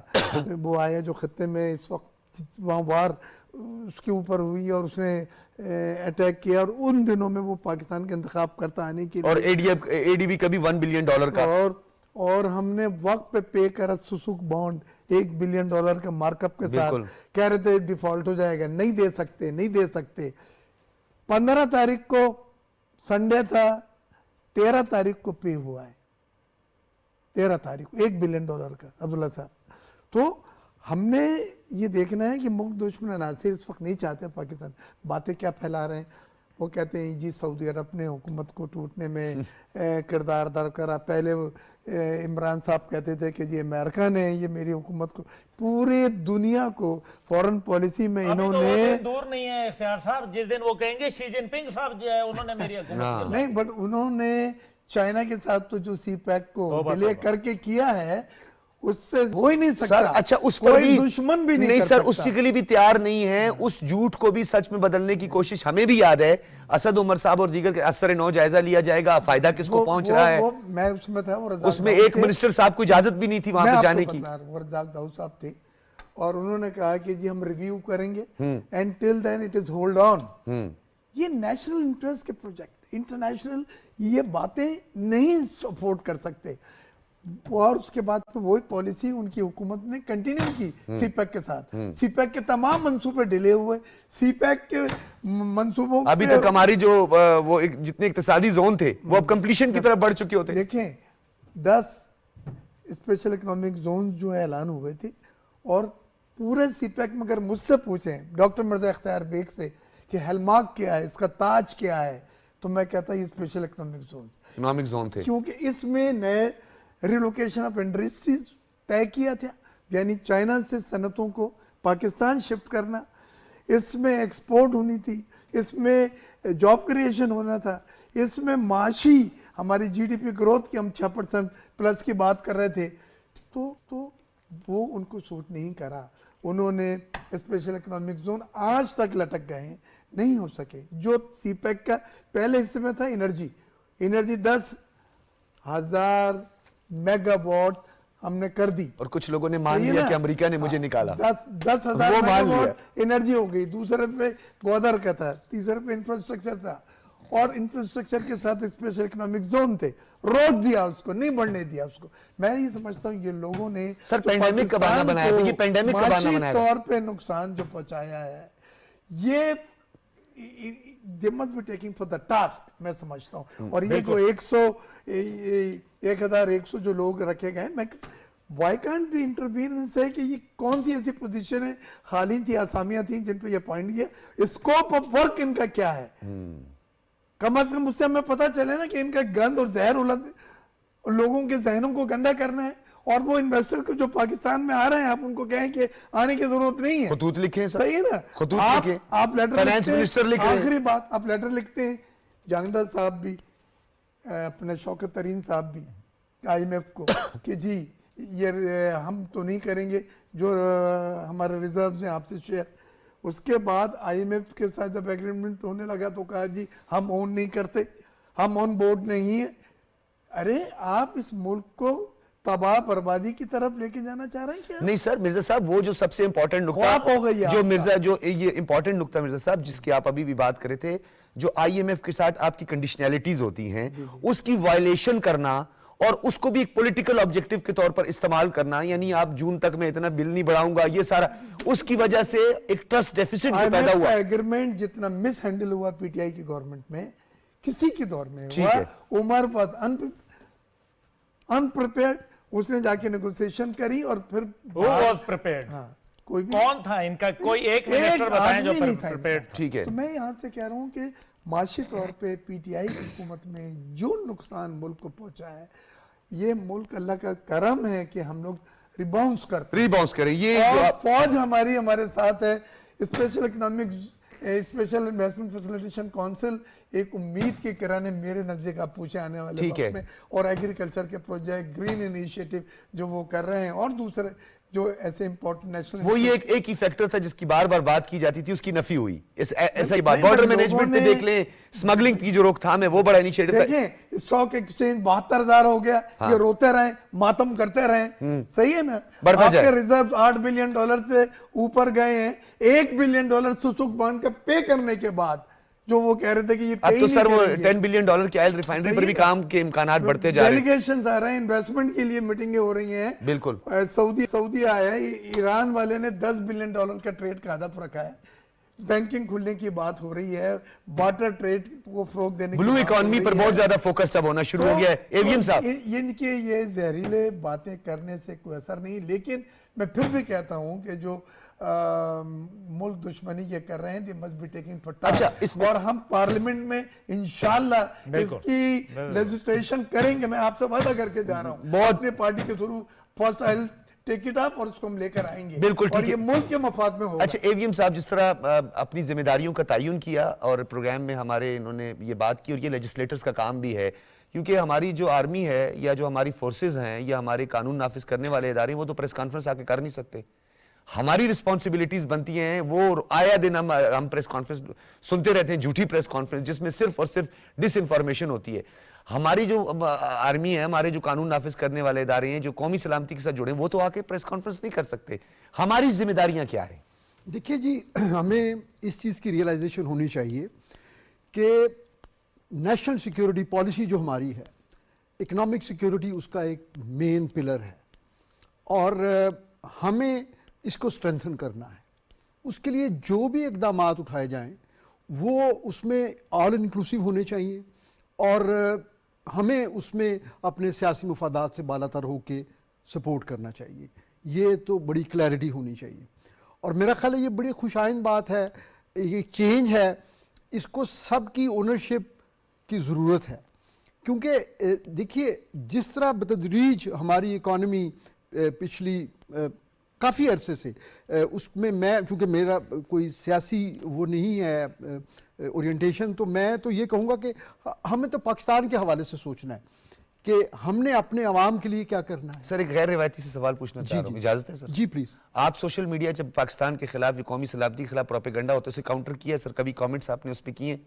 वो आया जो खत्ते में इस वक्त वहाँ वार उसके ऊपर हुई और उसने अटैक किया, और उन दिनों में वो पाकिस्तान के इंतखाब करता आने के लिए, और एडीबी का भी $1 बिलियन का, और हमने वक्त पे पे करा सुसुक बॉन्ड $1 बिलियन का मार्कअप के साथ, कह रहे थे डिफॉल्ट हो जाएगा, नहीं दे सकते। 15 तारीख को संडे था, 13 तारीख को पे हुआ है, 13 तारीख को $1 बिलियन का, अब्दुल्ला साहब। तो हमने ये देखना है कि मुल्क दुश्मन अनासिर इस वक्त नहीं चाहते पाकिस्तान, बातें क्या फैला रहे हैं, वो कहते हैं जी सऊदी अरब ने हुकूमत को टूटने में किरदार अदा करा, पहले इमरान साहब कहते थे कि जी अमेरिका ने ये मेरी हुकूमत को, पूरे दुनिया को फॉरेन पॉलिसी में इन्होंने, तो दूर नहीं है इख्तियार साहब, जिस दिन वो कहेंगे शी जिनपिंग साहब जो है उन्होंने मेरी हुकूमत नहीं, बट उन्होंने चाइना के साथ तो जो CPEC को डिले करके किया है, उससे हो ही नहीं सकता सर। अच्छा, उस पर भी दुश्मन भी नहीं सर, उसके लिए भी तैयार नहीं है, उस झूठ को भी सच में बदलने की कोशिश हमें भी याद है। असद उमर साहब और दीगर के असर नौ जायजा लिया जाएगा, फायदा किसको पहुंच रहा है, मैं उसमें था, उसमें एक मिनिस्टर साहब को इजाजत भी नहीं थी वहां पे जाने की, रज़ाक दाऊद साहब थे, और उन्होंने कहा कि जी हम रिव्यू करेंगे, and till then it is hold on. ये नेशनल इंटरेस्ट के प्रोजेक्ट, इंटरनेशनल ये बातें नहीं सपोर्ट कर सकते, और उसके बाद वही पॉलिसी उनकी हुकूमत ने कंटिन्यू की CPEC के साथ। CPEC के तमाम मंसूबे डिले हुए, CPEC के मंसूबों अभी तक हमारी जो वो जितने इक्तिसादी जोन थे वो अब कंप्लीशन की तरफ बढ़ चुके होते। देखें, 10 स्पेशल इकोनॉमिक जोन जो है ऐलान हुए थे, और पूरे CPEC में अगर मुझसे पूछें डॉक्टर मिर्जा इख्तियार बेग से कि हॉलमार्क क्या है, इसका ताज क्या है, तो मैं कहता ये स्पेशल इकोनॉमिक जोन थे, क्योंकि इसमें नए रिलोकेशन ऑफ इंडस्ट्रीज तय किया था, यानी चाइना से सनतों को पाकिस्तान शिफ्ट करना, इसमें एक्सपोर्ट होनी थी, इसमें जॉब क्रिएशन होना था, इसमें माशी हमारी जीडीपी ग्रोथ की हम 6% प्लस की बात कर रहे थे, तो वो उनको सूट नहीं करा। उन्होंने स्पेशल इकोनॉमिक जोन आज तक लटक गए हैं, नहीं हो सके। जो सीपैक का पहले हिस्से में था एनर्जी 10,000 मेगावाट हमने कर दी, और कुछ लोगों ने मान सही है लिया ना? कि अमेरिका ने मुझे निकाला। 10,000 वो मान मेगावाट एनर्जी हो गई। दूसरे पे ग्वादर का था, तीसरे पे इंफ्रास्ट्रक्चर था, और इंफ्रास्ट्रक्चर के साथ स्पेशल इकोनॉमिक जोन थे, रोक दिया उसको, नहीं बढ़ने दिया उसको। मैं ये समझता हूँ ये लोगों ने सर, जो पैंडेमिक का बहाना पाकिस्तान बनाया था, को ये पैंडेमिक का बहाना माशी बनाया था। तौर पे नुकसान जो पहुंचाया है, ये they must be taking for the task, मैं समझता हूँ। और ये जो 1,100 जो लोग रखे गए, मैं वाई कांट बी इंटरवीन से कि ये कौन सी ऐसी पोजीशन है, खाली थी, आसामियां थी जिन पे ये पॉइंट किया, स्कोप ऑफ वर्क इनका क्या है, कम से कम उससे हमें पता चले ना कि इनका गंद और जहर लोगों के जहनों को गंदा करना है। और वो इन्वेस्टर को जो पाकिस्तान में आ रहे हैं, आप उनको कहें कि आने की जरूरत नहीं है। खतूत लिखे हैं सर, सही है ना? खतूत लिखे, आप लेटर फाइनेंस मिनिस्टर लिख रहे हैं। आखिरी बात, आप लेटर लिखते हैं, जानिदा साहब भी, अपने शौकत तरीन साहब भी IMF को कि जी ये हम तो नहीं करेंगे जो हमारे रिजर्व्स हैं आपसे शेयर। उसके बाद IMF के साथ जब एग्रीमेंट होने लगा तो कहा जी हम ओन नहीं करते, हम ऑन बोर्ड नहीं है। अरे आप इस मुल्क को तबाह बर्बादी की तरफ लेके जाना चाह रहे हैं क्या? नहीं सर, मिर्जा साहब वो जो सबसे इंपॉर्टेंट नुकता ख्वाब हो गई जो आपका। मिर्जा जो ये इंपॉर्टेंट नुकता मिर्जा साहब जिसकी आप अभी भी बात कर रहे थे, जो IMF के साथ आपकी कंडीशनैलिटीज होती हैं, उसकी वायलेशन करना और उसको भी एक पॉलिटिकल ऑब्जेक्टिव के तौर पर इस्तेमाल करना, यानी आप जून तक में इतना बिल नहीं बढ़ाऊंगा, ये सारा उसकी वजह से एक ट्रस्ट डेफिसिट जो पैदा हुआ। एग्रीमेंट जितना मिस हैंडल हुआ PTI की गवर्नमेंट में, किसी के दौर में ठीक हुआ, है। उमर बाद अनप्रिपेयर्ड, उसने जाके नेगोशिएशन करी और फिर Who was prepared? हाँ, कोई भी कौन था इनका? कोई एक मिनिस्टर बताएं जो आदमी नहीं था प्रिपेयर्ड। इनका। ठीक है। तो मैं यहाँ से कह रहा हूँ कि माशी तौर पे PTI की हुकूमत में जो नुकसान मुल्क को पहुंचा है, ये मुल्क अल्लाह का करम है कि हम लोग रिबाउंस करते हैं। रीबाउंस करें, ये जो और आप फौज हमारे साथ है। Special economic special investment facilitation council एक उम्मीद के किराने मेरे नजदीक आप पूछे आने वाले ठीक है। वक्त में, और एग्रीकल्चर के प्रोजेक्ट, ग्रीन इनिशिएटिव जो वो कर रहे हैं, और दूसरे जो ऐसे इंपॉर्टेंट नेशनल, वो ये एक ही फैक्टर था जिसकी बार बार बात की जाती थी, उसकी नफी हुई। ऐसा ही बात नहीं, बॉर्डर लोगों मैनेजमेंट पे ने- देख लें, स्मगलिंग की जो रोकथाम है वो बड़ा इनिशिएटिव था। देखें स्टॉक एक्सचेंज 72,000 हो गया, ये रोते रहे, मातम करते रहे, सही है ना? बढ़ता जाए। आपके रिजर्व $8 बिलियन से ऊपर गए हैं। $1 बिलियन सुसुक बांध का पे करने के बाद जो वो कह रहे थे कि ये अब पे तो ही सर नहीं वो करेंगे। $10 बिलियन की ऑयल रिफाइनरी सही पर भी है। काम के इम्कानात बढ़ते जा रहे हैं। डेलीगेशंस आ रहे हैं, इन्वेस्टमेंट के लिए मीटिंगें हो रही हैं। बिल्कुल। सऊदी आया है, ईरान वाले ने $10 बिलियन का ट्रेड का हदफ रखा है। बैंकिंग खुलने की बात हो रही है, वाटर ट्रेड को फरोग देने की ब्लू बात हो इकोनॉमी रही पर है। बहुत ज्यादा फोकस अब होना शुरू हो गया है। एवीएम साहब, इनके ये जहरीले बातें करने से कोई असर नहीं, लेकिन मैं फिर भी कहता हूं कि जो मुल्क दुश्मनी ये कर रहे हैं, they must be taking for task. अच्छा, इसमें- और हम पार्लियामेंट में इंशाल्लाह बिल्कुल। इसकी लेजिस्लेशन करेंगे। मैं आपसे वादा करके जा रहा हूं, बहुत- अपनी पार्टी के through first I take it up और उसको हम लेकर आएंगे। बिल्कुल ठीक और ये है। मुल्क के मफाद में होगा। अच्छा एवीएम साहब, जिस तरह अपनी जिम्मेदारियों का तयन किया और प्रोग्राम में हमारे इन्होंने ये बात की, और ये लेजिस्लेटर्स का काम भी है, क्योंकि हमारी जो आर्मी है या जो हमारी फोर्सेज हैं या हमारे कानून नाफिज करने वाले इदारे हैं, वो तो प्रेस कॉन्फ्रेंस आके कर नहीं सकते। हमारी रिस्पॉन्सिबिलिटीज बनती हैं, वो आया दिन हम प्रेस कॉन्फ्रेंस सुनते रहते हैं, झूठी प्रेस कॉन्फ्रेंस जिसमें सिर्फ और सिर्फ डिसइंफॉर्मेशन होती है। हमारी जो आर्मी है, हमारे जो कानून नाफिज करने वाले इदारे हैं, जो कौमी सलामती के साथ जुड़े हैं, वो तो आके प्रेस कॉन्फ्रेंस नहीं कर सकते। हमारी जिम्मेदारियां क्या है? देखिए जी, हमें इस चीज़ की रियलाइजेशन होनी चाहिए कि नेशनल सिक्योरिटी पॉलिसी जो हमारी है, इकोनॉमिक सिक्योरिटी उसका एक मेन पिलर है, और हमें इसको स्ट्रेंथन करना है। उसके लिए जो भी इकदाम उठाए जाएं वो उसमें ऑल इंक्लूसिव होने चाहिए, और हमें उसमें अपने सियासी मुफादात से बालातर होके सपोर्ट करना चाहिए। ये तो बड़ी क्लैरिटी होनी चाहिए, और मेरा ख्याल है ये बड़ी खुशाइंद बात है, ये चेंज है, इसको सबकी ओनरशिप की ज़रूरत है। क्योंकि देखिए जिस तरह बतदरीज हमारी इकॉनमी पिछली काफ़ी अरसे से उसमें मैं, चूँकि मेरा कोई सियासी वो नहीं है ओरिएंटेशन, तो मैं तो ये कहूँगा कि हमें तो पाकिस्तान के हवाले से सोचना है कि हमने अपने अवाम के लिए क्या करना है। सर एक गैर रिवायती से सवाल पूछना चाह रहा हूँ, इजाजत है सर? जी प्लीज़। आप सोशल मीडिया जब पाकिस्तान के खिलाफ या कौमी सलामती के खिलाफ प्रोपेगेंडा होता है उसे काउंटर किया सर? कभी कमेंट्स आपने उस पर किए?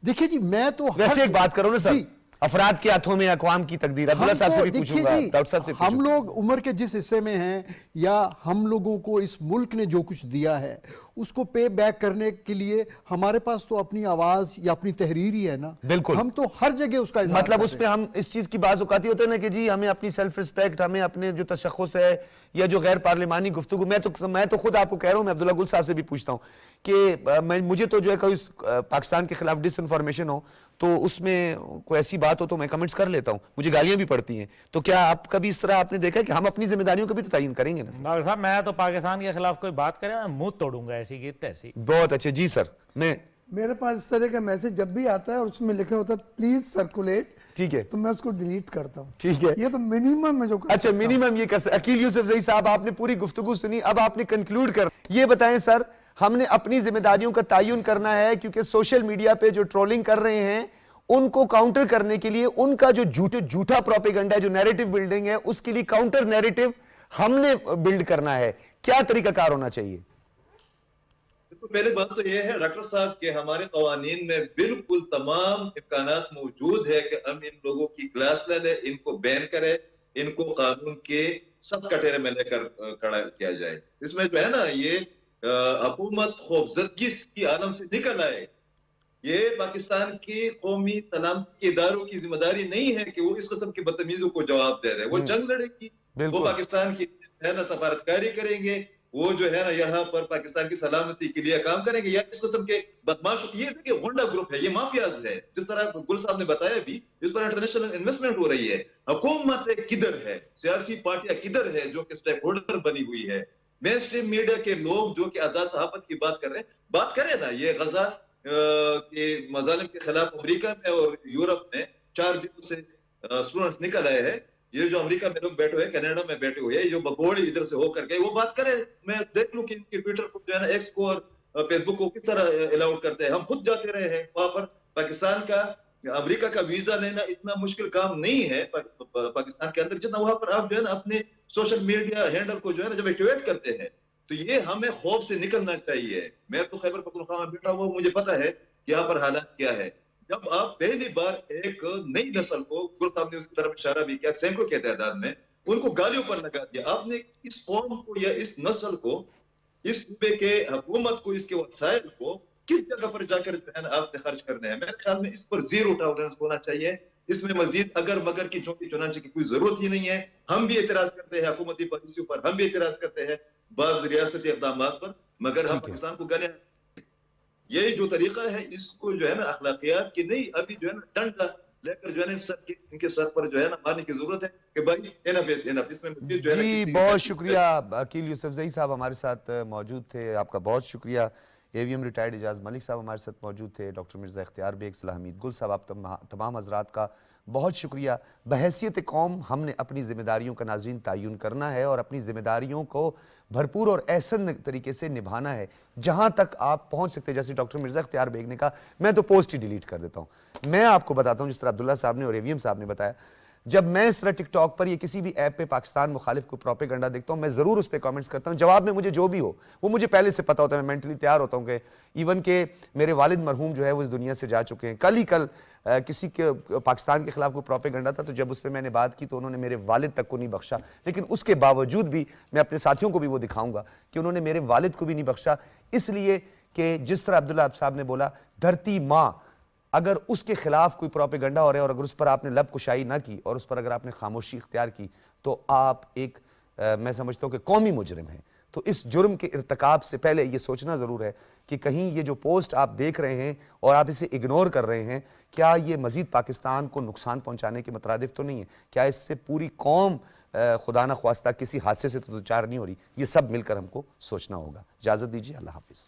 देखिए जी, मैं तो वैसे एक बात करो ना सर, जी, अफराद के हाथों में अक़वाम की तकदीर। अब्दुल्ला साहब से भी देखिए पूछूंगा, जी, डॉक्टर साहब से हम पूछूंगा। लोग उम्र के जिस हिस्से में हैं या हम लोगों को इस मुल्क ने जो कुछ दिया है उसको पे बैक करने के लिए हमारे पास तो अपनी आवाज या अपनी तहरीर ही है ना। बिल्कुल। हम तो हर जगह उसका इज़हार मतलब करते उसमें हम इस चीज की बात औकाती होते हैं ना कि जी हमें अपनी सेल्फ रिस्पेक्ट, हमें अपने जो तशख़्ख़ुस है या जो गैर पार्लिमानी गुफ्तगू, मैं तो खुद आपको कह रहा हूं, मैं अब्दुल्ला गुल साहब से भी पूछता हूं कि मुझे तो जो है कोई पाकिस्तान के खिलाफ डिसइंफॉर्मेशन हो तो उसमें कोई ऐसी बात हो तो मैं कमेंट्स कर लेता हूं, मुझे गालियां भी पड़ती हैं। तो क्या आप कभी इस तरह आपने देखा कि हम अपनी जिम्मेदारियों का भी तो तयन करेंगे ना सर? डॉक्टर साहब, मैं तो पाकिस्तान के खिलाफ कोई बात करे मैं मुंह तोड़ूंगा ऐसी की तैसी। बहुत अच्छे जी सर। मैं मेरे पास इस तरह का मैसेज जब भी आता है और उसमें लिखा होता है प्लीज सर्कुलेट, ठीक है, तो मैं उसको डिलीट करता हूँ। ठीक है, ये तो मिनिमम है जो कर अच्छा सकता हूँ। मिनिमम ये कर सकते। अकील यूसुफ जई साहब, आपने पूरी गुफ्तगू सुनी, अब आपने कंक्लूड कर ये बताएं सर, हमने अपनी जिम्मेदारियों का तयन करना है क्योंकि सोशल मीडिया पे जो ट्रोलिंग कर रहे हैं उनको काउंटर करने के लिए उनका जो झूठा प्रोपेगेंडा है, जो नैरेटिव बिल्डिंग है, उसके लिए काउंटर नैरेटिव हमने बिल्ड करना है। क्या तरीकाकार होना चाहिए? तो पहले बात तो यह है डॉक्टर साहब कि हमारे कवानीन में बिल्कुल तमाम इम्कानात मौजूद है कि हम इन लोगों की क्लास ले लें, इनको बैन करें, इनको कानून के सख्त कटघरे में लेकर खड़ा किया जाए। इसमें जो है ना ये हुकूमत खौफजदगी की आलम से निकल आए। ये पाकिस्तान की कौमी सलामती इदारों की जिम्मेदारी नहीं है कि वो इस किस्म की बदतमीजों को जवाब दे रहे हैं। वो जंग लड़ेगी, वो पाकिस्तान की है ना सफारतकारी करेंगे, वो जो है ना यहाँ पर पाकिस्तान की सलामती के लिए काम करेंगे, या इस किस्म के बदमाश, ये देखिए गुंडा ग्रुप है, ये माफियाज है, जिस तरह गुल साहब ने बताया भी, इस पर इंटरनेशनल इन्वेस्टमेंट हो रही है। हुकूमत किधर है, सियासी पार्टियां किधर है जो कि स्टेक होल्डर बनी हुई है। मेन स्ट्रीम मीडिया के लोग जो कि आजाद सहाफत की बात कर रहे हैं, बात करें ना, ये गजा के मजालिम के खिलाफ अमेरिका में और यूरोप में 4 दिनों से स्टूडेंट्स निकल आए हैं। ये जो अमेरिका में लोग बैठे हुए, कनाडा में बैठे हुए, जो भगोड़े इधर से होकर गए, वो बात करें, मैं देख लूं कि इनके ट्विटर को जो है ना, एक्स को और फेसबुक को किस तरह अलाउड करते हैं। हम खुद जाते रहे हैं वहां पर। पाकिस्तान का अमेरिका का वीजा लेना इतना मुश्किल काम नहीं है पाकिस्तान के अंदर, जितना वहां पर आप जो है ना अपने सोशल मीडिया हैंडल को जो है ना जब एक्टिवेट करते हैं, तो ये हमें खौफ से निकलना चाहिए। मैं तो खैबर पख्तूनख्वा में बैठा हुआ, मुझे पता है कि यहाँ पर हालात क्या है। जब आप पहली बार एक नई नस्ल को, गुल साहब ने उसकी तरफ इशारा भी किया, सैकड़ों के तादाद में उनको गालियों पर लगा दिया, आपने इस कौम को या इस नस्ल को, इस सूबे के हुकूमत को, इसके वसाइल को किस जगह पर जाकर जो है ना आपने खर्च करने हैं। मेरे ख्याल में इस पर जीरो टॉलरेंस होना चाहिए। इसमें मजीद अगर मगर की चौकी चुनाचे की कोई जरूरत ही नहीं है। हम भी एतराज करते हैं हुकूमती पॉलिसियों पर, हम भी एतराज करते हैं बाज़ रियासती इक़दाम पर, मगर हम पाकिस्तान को गालियां, यही जो तरीका है, इसको जो है ना अखलाकियात की नहीं, अभी जो है ना डंडा लेकर जो है ना इनके सर पर जो है ना मारने की जरूरत है कि भाई एनफ इसमें जो है ना जी बहुत शुक्रिया। अकील यूसुफ जई साहब हमारे साथ मौजूद थे, आपका बहुत शुक्रिया। AVM रिटायर्ड एजाज मलिक साहब हमारे साथ मौजूद थे, डॉक्टर मिर्ज़ा इख्तियार बेग, सलाह हमीद गुल साहब, आप तमाम हजरात का बहुत शुक्रिया। बहैसियत कौम हमने अपनी जिम्मेदारियों का नाज़रीन तयन करना है और अपनी जिम्मेदारियों को भरपूर और एहसन तरीके से निभाना है। जहाँ तक आप पहुँच सकते, जैसे डॉक्टर मिर्ज़ा इख्तियार बेग ने कहा, मैं तो पोस्ट ही डिलीट कर देता हूँ। मैं आपको बताता हूँ, जिस तरह अब्दुल्ला साहब ने और AVM साहब ने बताया, जब मैं इस तरह टिकटॉक पर या किसी भी ऐप पे पाकिस्तान मुखालिफ को प्रोपेगेंडा देखता हूँ, मैं ज़रूर उस पर कमेंट्स करता हूँ। जवाब में मुझे जो भी हो वो मुझे पहले से पता होता है, मैं मेंटली तैयार होता हूँ कि इवन के मेरे वालिद मरहूम जो है वो इस दुनिया से जा चुके हैं। कल किसी के पाकिस्तान के खिलाफ कोई प्रोपेगेंडा था, तो जब उस पर मैंने बात की तो उन्होंने मेरे वालिद तक को नहीं बख्शा। लेकिन उसके बावजूद भी मैं अपने साथियों को भी वो दिखाऊंगा कि उन्होंने मेरे वालिद को भी नहीं बख्शा, इसलिए कि जिस तरह अब्दुल्ला साहब ने बोला, धरती माँ, अगर उसके खिलाफ कोई प्रोपेगेंडा हो रहा है और अगर उस पर आपने लब कुशाई ना की और उस पर अगर आपने खामोशी इख्तियार की, तो आप एक मैं समझता हूँ कि कौमी मुजरिम है। तो इस जुर्म के इर्तिकाब से पहले ये सोचना ज़रूर है कि कहीं ये जो पोस्ट आप देख रहे हैं और आप इसे इग्नोर कर रहे हैं, क्या ये मज़ीद पाकिस्तान को नुकसान पहुँचाने के मुतरादिफ तो नहीं है? क्या इससे पूरी कौम खुदा न ख्वास्ता किसी हादसे से तो दो चार नहीं हो रही? ये सब मिलकर हमको सोचना होगा। इजाज़त दीजिए, अल्लाह हाफिज़।